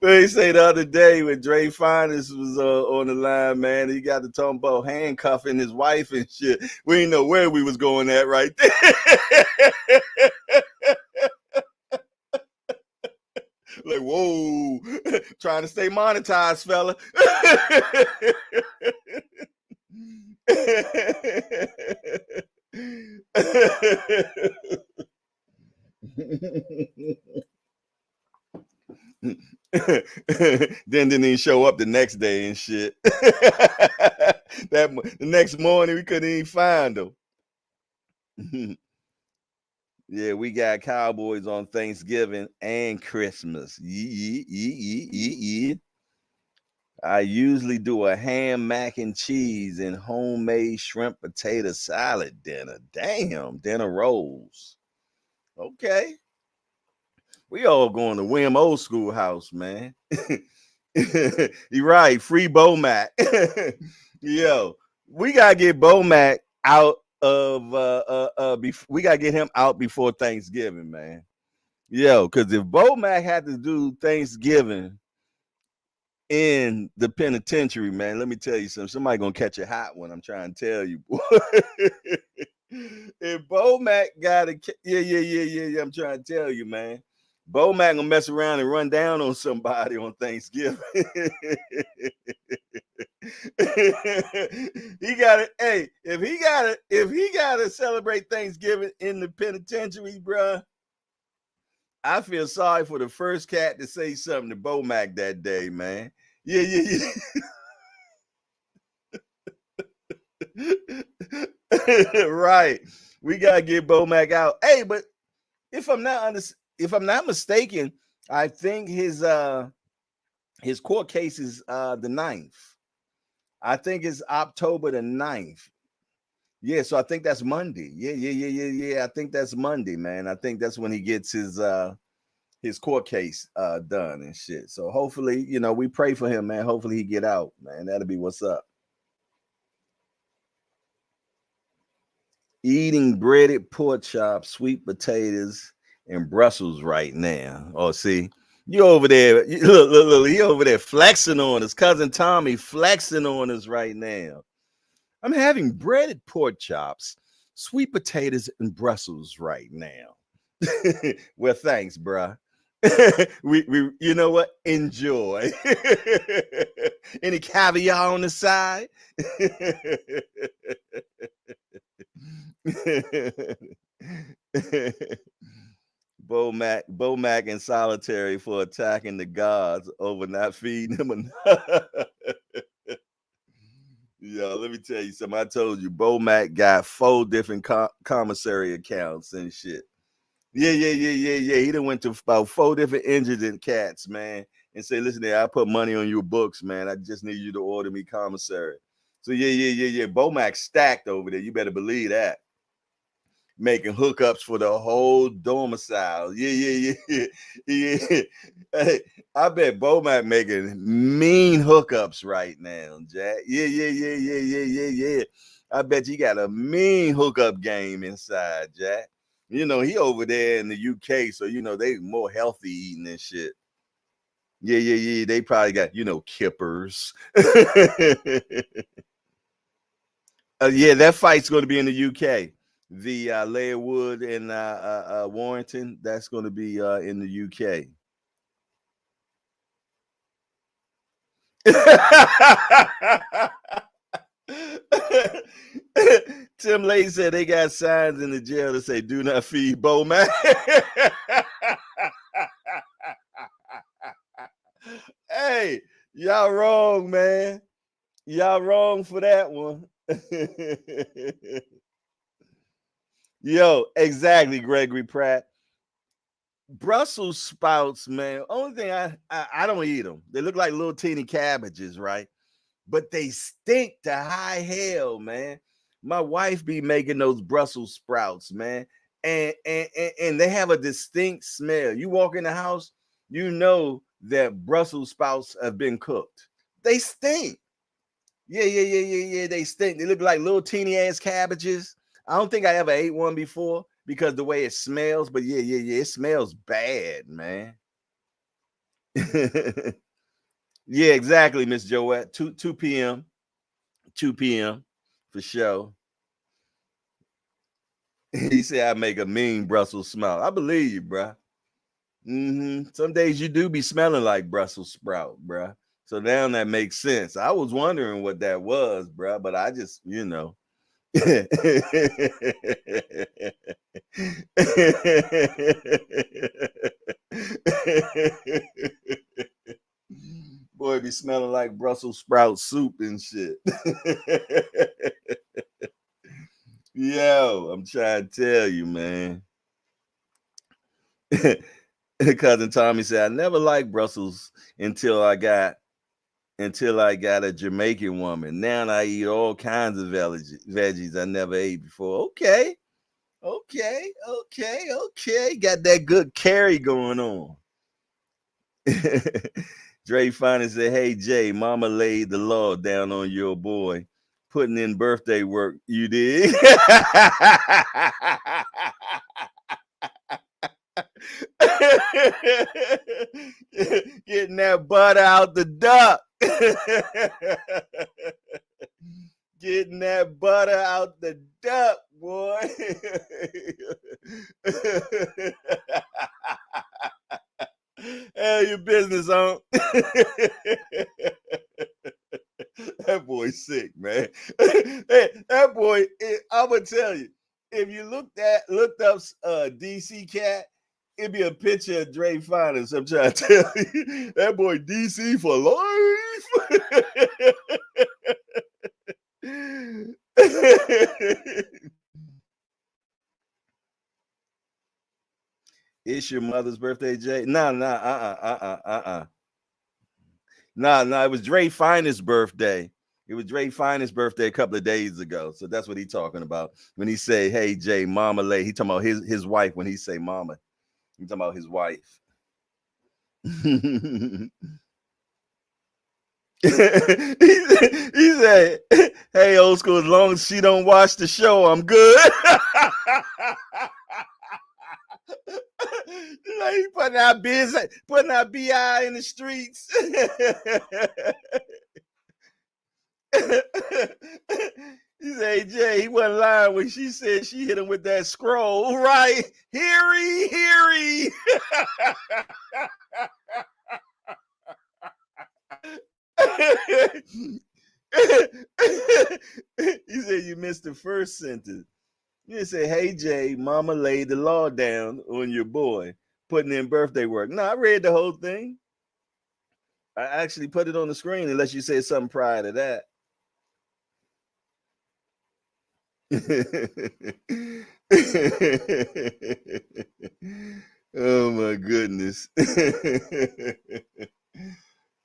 They say the other day when Dre Finest was on the line, man, he got to talk about handcuffing his wife and shit. We didn't know where we was going at right there. Like, whoa, trying to stay monetized, fella. Then didn't even show up the next day and shit. The next morning we couldn't even find him. Yeah, we got Cowboys on Thanksgiving and Christmas. Yeah. I usually do a ham, mac and cheese, and homemade shrimp potato salad dinner. Damn, dinner rolls. Okay. We all going to Wim Old School House, man. You're right. Free Bomac. Yo, we gotta get Bomac out of we gotta get him out before Thanksgiving, man. Yo, because if Bomac had to do Thanksgiving in the penitentiary, man, let me tell you something. Somebody gonna catch a hot one. I'm trying to tell you, boy. If Bomac got a yeah. I'm trying to tell you, man. Bomac gonna mess around and run down on somebody on Thanksgiving. He got it. Hey, if he gotta celebrate Thanksgiving in the penitentiary, bruh, I feel sorry for the first cat to say something to Bomac that day, man. Yeah. Right. We gotta get Bomac out. Hey, but if I'm not mistaken, I think his court case is the 9th. I think it's October the 9th. Yeah, so I think that's Monday. Yeah. I think that's Monday, man. I think that's when he gets his court case done and shit. So hopefully, we pray for him, man. Hopefully he get out, man. That'll be what's up. Eating breaded pork chops, sweet potatoes, and Brussels right now. Oh, see, you over there. Look, he over there flexing on us. Cousin Tommy flexing on us right now. I'm having breaded pork chops, sweet potatoes, and Brussels right now. Well, thanks, bruh. we you know what? Enjoy. Any caviar on the side? Bomac in solitary for attacking the gods over not feeding him enough. Yo, let me tell you something. I told you, Bomac got 4 different commissary accounts and shit. Yeah. He done went to about 4 different indigent cats, man, and say, listen there, I put money on your books, man. I just need you to order me commissary. So yeah. Bomac stacked over there. You better believe that. Making hookups for the whole domicile. Yeah. Hey, I bet Bomac making mean hookups right now, Jack. Yeah. I bet you got a mean hookup game inside, Jack. You know, he over there in the UK, so you know they more healthy eating and shit. Yeah. They probably got, you know, kippers. Yeah, that fight's going to be in the UK. The Leigh Wood and Warrington, that's going to be in the UK. Tim Leigh said they got signs in the jail that say "Do not feed Bomac." Hey, y'all wrong, man. Y'all wrong for that one. Yo, exactly, Gregory Pratt. Brussels sprouts, man. Only thing I don't eat them. They look like little teeny cabbages, right? But they stink to high hell, man. My wife be making those Brussels sprouts, man, and they have a distinct smell. You walk in the house, you know that Brussels sprouts have been cooked. They stink. Yeah. They stink. They look like little teeny ass cabbages. I don't think I ever ate one before because the way it smells, but yeah. It smells bad, man. Yeah, exactly, Miss Joette. 2 p.m. 2 p.m. for sure. He said I make a mean Brussels smell. I believe you, bruh. Some days you do be smelling like Brussels sprout, bruh. So now that makes sense. I was wondering what that was, bruh, but I just, you know. Boy, be smelling like Brussels sprout soup and shit. Yo, I'm trying to tell you, man. Cousin Tommy said, I never liked Brussels until I got a Jamaican woman. Now I eat all kinds of veggies I never ate before. Okay. Got that good carry going on. Dre finally said, hey, Jay, mama laid the law down on your boy. Putting in birthday work, you did. Getting that butter out the duck. Getting that butter out the duck, boy. Hell, your business on. That boy's sick, man. Hey, that boy, I'm gonna tell you, if you looked up DC Cat, it'd be a picture of Dre Finance. I'm trying to tell you, that boy DC for life. It's your mother's birthday, Jay? No, it was Dre Finest birthday. It was Dre Finest birthday a couple of days ago. So that's what he's talking about. When he say, hey, Jay, mama lay, he talking about his wife when he say mama. He talking about his wife. He said, hey, old school, as long as she don't watch the show, I'm good. Like putting out BI in the streets. He said, hey, Jay, he wasn't lying when she said she hit him with that scroll, right? Heary. He said you missed the first sentence. You say, hey, Jay, mama laid the law down on your boy, putting in birthday work. No, I read the whole thing. I actually put it on the screen unless you said something prior to that. Oh my goodness.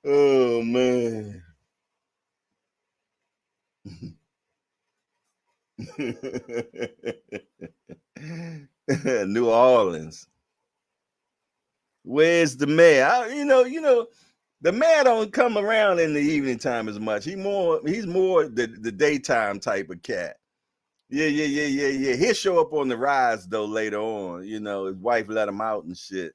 Oh man. New Orleans. Where's the mayor? The mayor don't come around in the evening time as much. He's more the daytime type of cat. Yeah. He'll show up on the rise though later on. His wife let him out and shit.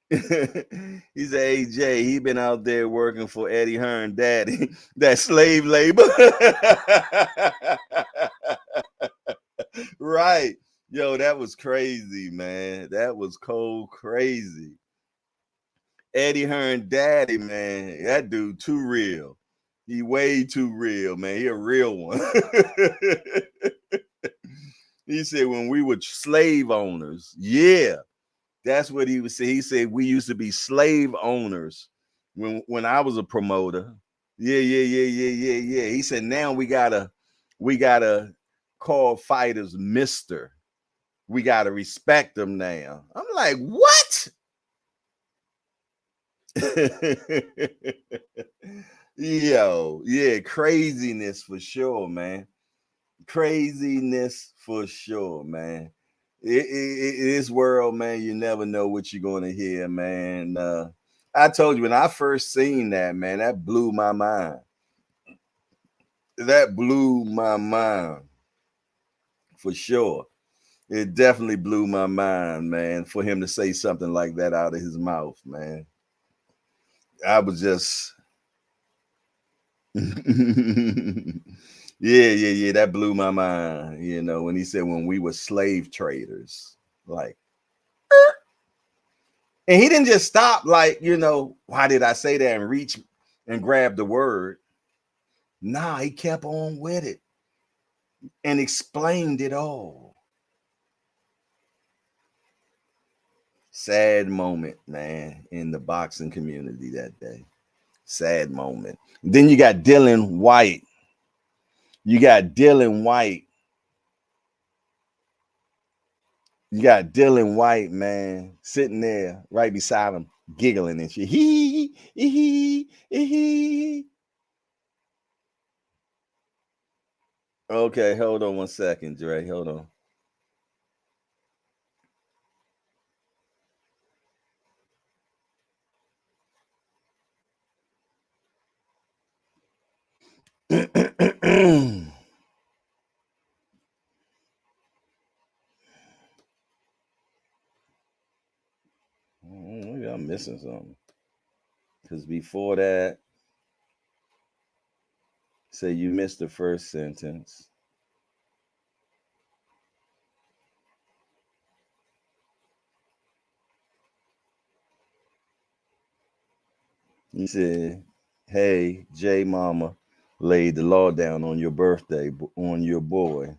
He's a AJ. He been out there working for Eddie Hearn daddy. That slave labor. Right. Yo, that was crazy, man. That was cold crazy. Eddie Hearn daddy, man. That dude too real. He way too real, man. He a real one. He said when we were slave owners. Yeah. That's what he would say. He said we used to be slave owners when I was a promoter. Yeah. He said now we gotta call fighters Mister. We gotta respect them now. I'm like, what? Yo, yeah, craziness for sure, man. Craziness for sure, man. This world, man, you never know what you're gonna hear, man. I told you when I first seen that, man, that blew my mind. That blew my mind for sure. It definitely blew my mind, man, for him to say something like that out of his mouth, man. I was just yeah, that blew my mind, when he said when we were slave traders. Like, and he didn't just stop, like, why did I say that and reach and grab the word? Nah, he kept on with it and explained it all. Sad moment, man, in the boxing community that day. Sad moment. Then you got Dylan White. You got Dylan White, man, sitting there right beside him, giggling and shit. Okay, hold on one second, Dre. Hold on. Maybe I'm missing something. Because before that, say you missed the first sentence. He said, hey, Jay Mama laid the law down on your birthday, on your boy,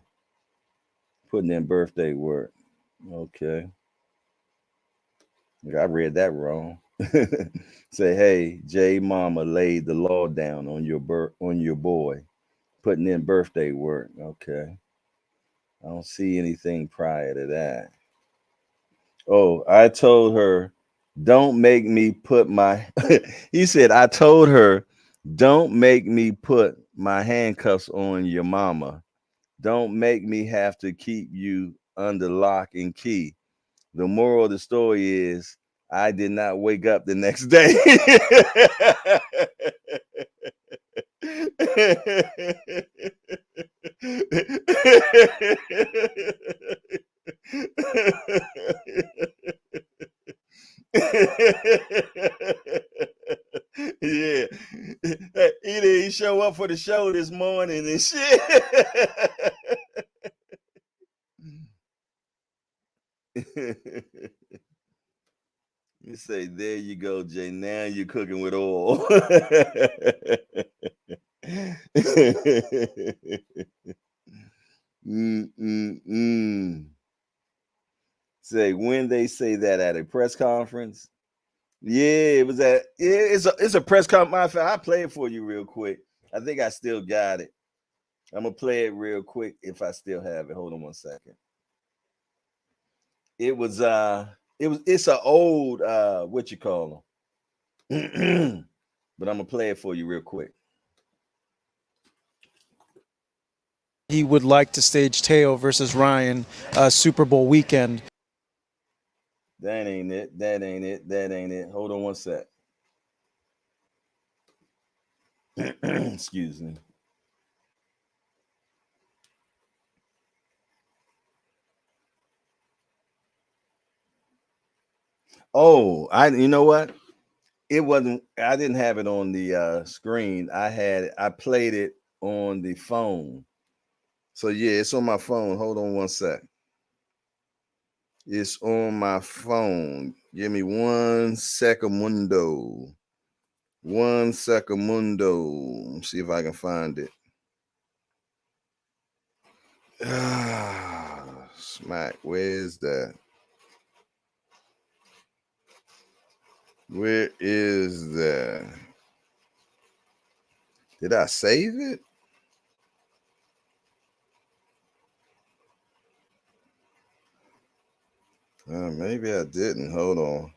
putting in birthday work. Okay. I read that wrong. Say, hey, Jay Mama laid the law down on your boy, putting in birthday work. Okay. I don't see anything prior to that. Oh, I told her, don't make me put my he said, I told her, don't make me put my handcuffs on your mama. Don't make me have to keep you under lock and key. The moral of the story is I did not wake up the next day. Yeah. He didn't show up for the show this morning and shit. You say, there you go, Jay. Now you're cooking with oil. Say when they say that at a press conference. Yeah, it was at. Yeah, it's a press conference. I play it for you real quick. I think I still got it. I'm gonna play it real quick if I still have it. Hold on one second. It's an old what you call them. But I'm gonna play it for you real quick. He would like to stage Teo versus Ryan Super Bowl weekend. That ain't it. That ain't it. That ain't it. Hold on one sec. Excuse me. Oh, you know what? It wasn't. I didn't have it on the screen. I played it on the phone. So yeah, it's on my phone. Hold on one sec. It's on my phone. Give me 1 secondo. 1 secondo. See if I can find it. Smack. Where is that? Where is that? Did I save it? Maybe I didn't. Hold on.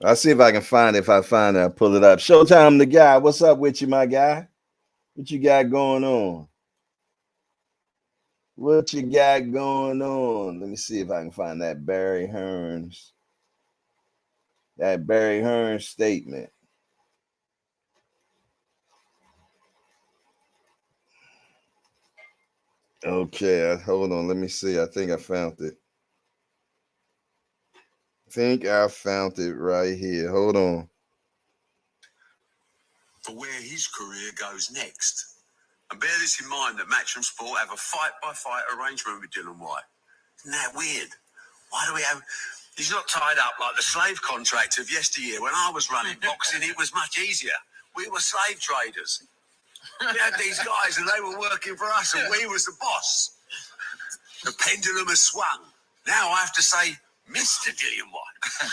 I'll see if I can find it. If I find it, I'll pull it up. Showtime the guy. What's up with you, my guy? What you got going on? What you got going on? Let me see if I can find that Barry Hearns. That Barry Hearns statement. Okay, hold on. Let me see. I think I found it. Right here. Hold on. For where his career goes next. And bear this in mind that Matchroom Sport have a fight-by-fight arrangement with Dylan White. Isn't that weird? Why do we have... He's not tied up like the slave contract of yesteryear. When I was running boxing, it was much easier. We were slave traders. We had these guys and they were working for us and we was the boss. The pendulum has swung. Now I have to say, Mr. Dylan White.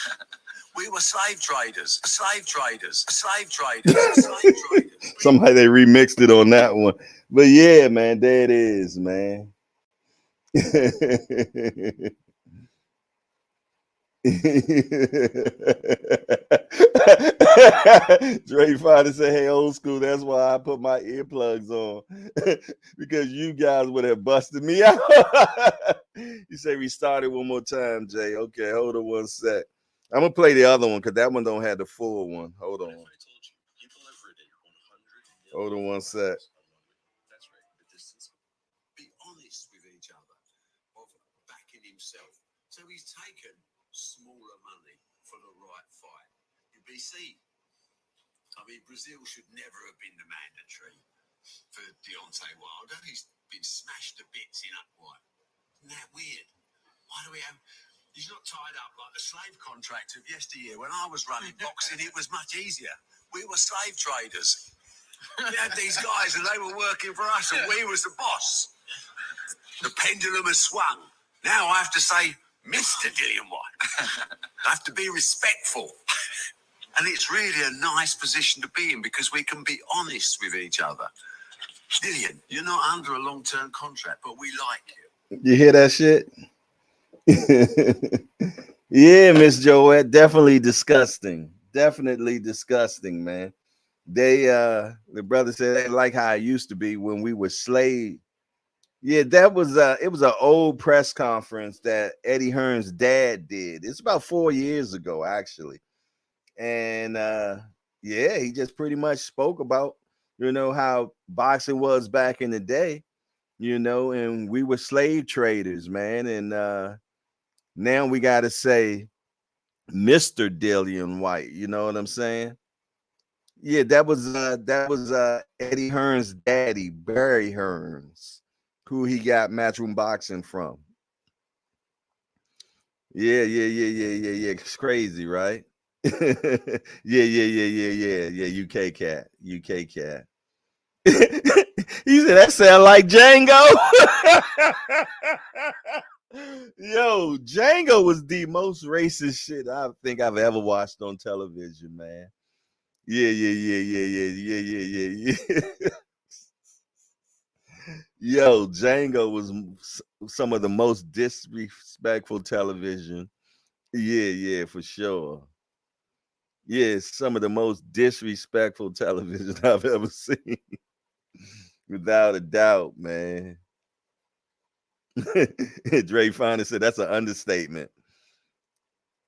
We were slave traders, slave traders, slave traders, slave traders. Somehow they remixed it on that one. But yeah, man, there it is, man. Dre Finer said, hey, old school, that's why I put my earplugs on. Because you guys would have busted me out. You say restart it one more time, Jay. Okay, hold on 1 sec. I'm gonna play the other one because that one don't have the full one. Hold on. Hold on 1 sec. That's right. The distance. Be honest with each other of backing himself. So he's taken smaller money for the right fight. You BC. I mean, Brazil should never have been the mandatory for Deontay Wilder. He's been smashed to bits in upright. Isn't that weird? Why do we have... He's not tied up like the slave contract of yesteryear. When I was running boxing, it was much easier. We were slave traders. We had these guys and they were working for us and we was the boss. The pendulum has swung. Now I have to say, Mr. Dylan White. I have to be respectful. And it's really a nice position to be in because we can be honest with each other. Dylan, you're not under a long-term contract, but we like you. You hear that shit? Yeah, Miss Joette, definitely disgusting. Definitely disgusting, man. The brother said they like how it used to be when we were slaves. Yeah, that was it was an old press conference that Eddie Hearn's dad did. It's about 4 years ago, actually. And yeah, he just pretty much spoke about, how boxing was back in the day, and we were slave traders, man. And now we got to say Mr. Dillian White, you know what I'm saying? Yeah, that was Eddie Hearn's daddy, Barry Hearns, who he got Matchroom Boxing from. Yeah. It's crazy, right? Yeah. UK cat. He said that sound like Django. Yo, Django was the most racist shit I think I've ever watched on television, man. Yeah. Yo, Django was some of the most disrespectful television. Yeah, for sure. Yeah, some of the most disrespectful television I've ever seen. Without a doubt, man. Dre finally said that's an understatement.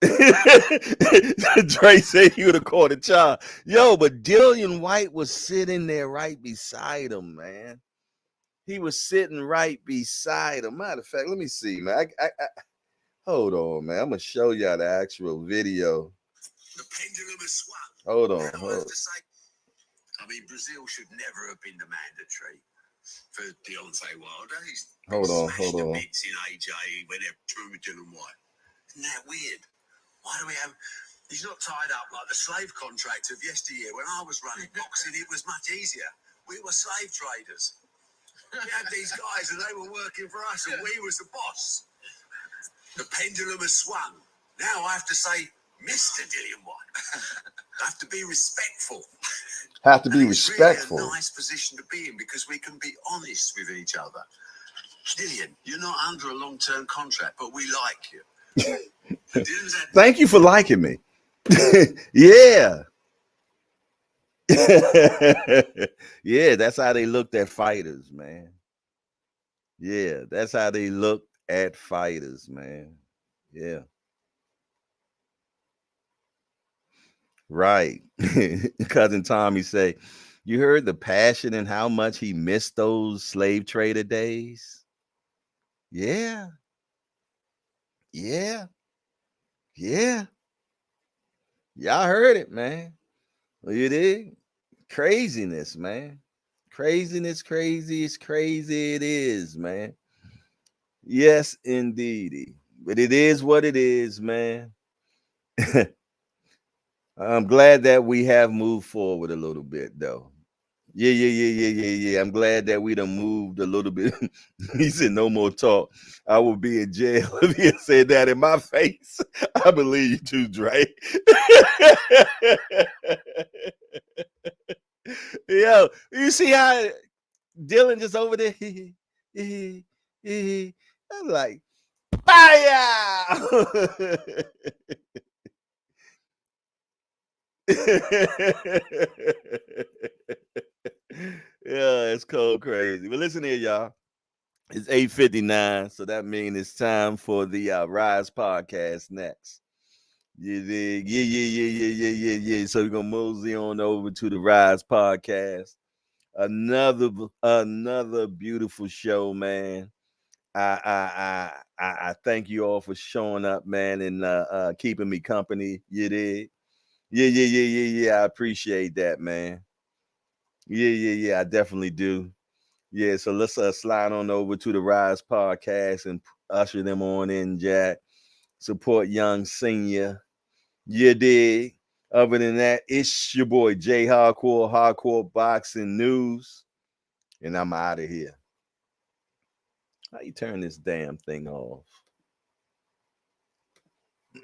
Dre said he would have caught a child. Yo, but Dillian White was sitting there right beside him, man. He was sitting right beside him. Matter of fact, let me see, man. Hold on, man. I'm gonna show y'all the actual video. The pendulum has swung. Hold on. I have to say, I mean, Brazil should never have been the mandatory for Deontay Wilder. He's hold on. The bits in AJ when they're true with Dylan White. Isn't that weird? Why do we have? He's not tied up like the slave contract of yesteryear. When I was running boxing, it was much easier. We were slave traders. We had these guys and they were working for us and we was the boss. The pendulum has swung. Now I have to say, Mr. Dillian White. I have to be respectful. Have to be respectful. Really a nice position to be in because we can be honest with each other. Dillian, you're not under a long-term contract, but we like you. Thank you for liking me. Yeah. Yeah, that's how they looked at fighters, man. Yeah, that's how they looked at fighters, man. Yeah. Right. Cousin Tommy say, you heard the passion and how much he missed those slave trader days? Yeah. Yeah. Yeah. Y'all heard it, man. Well, you did? Craziness, man. Craziness, crazy. It's crazy. It is, man. Yes, indeed. But it is what it is, man. I'm glad that we have moved forward a little bit, though. Yeah. I'm glad that we done moved a little bit. He said, no more talk. I will be in jail if he had said that in my face. I believe you too, Dre. Yo, you see how Dylan just over there? I'm like, fire! Yeah, it's cold crazy. But listen here, y'all. It's 8:59, so that means it's time for the Rise podcast next. You dig? Yeah. So we're gonna mosey on over to the Rise podcast. Another beautiful show, man. I thank you all for showing up, man, and keeping me company. You dig? Yeah. I appreciate that, man. Yeah. I definitely do. Yeah, so let's slide on over to the Rise podcast and usher them on in, Jack. Support young senior. You dig? Other than that, it's your boy Jay Hardcore Boxing News, and I'm out of here. How you turn this damn thing off?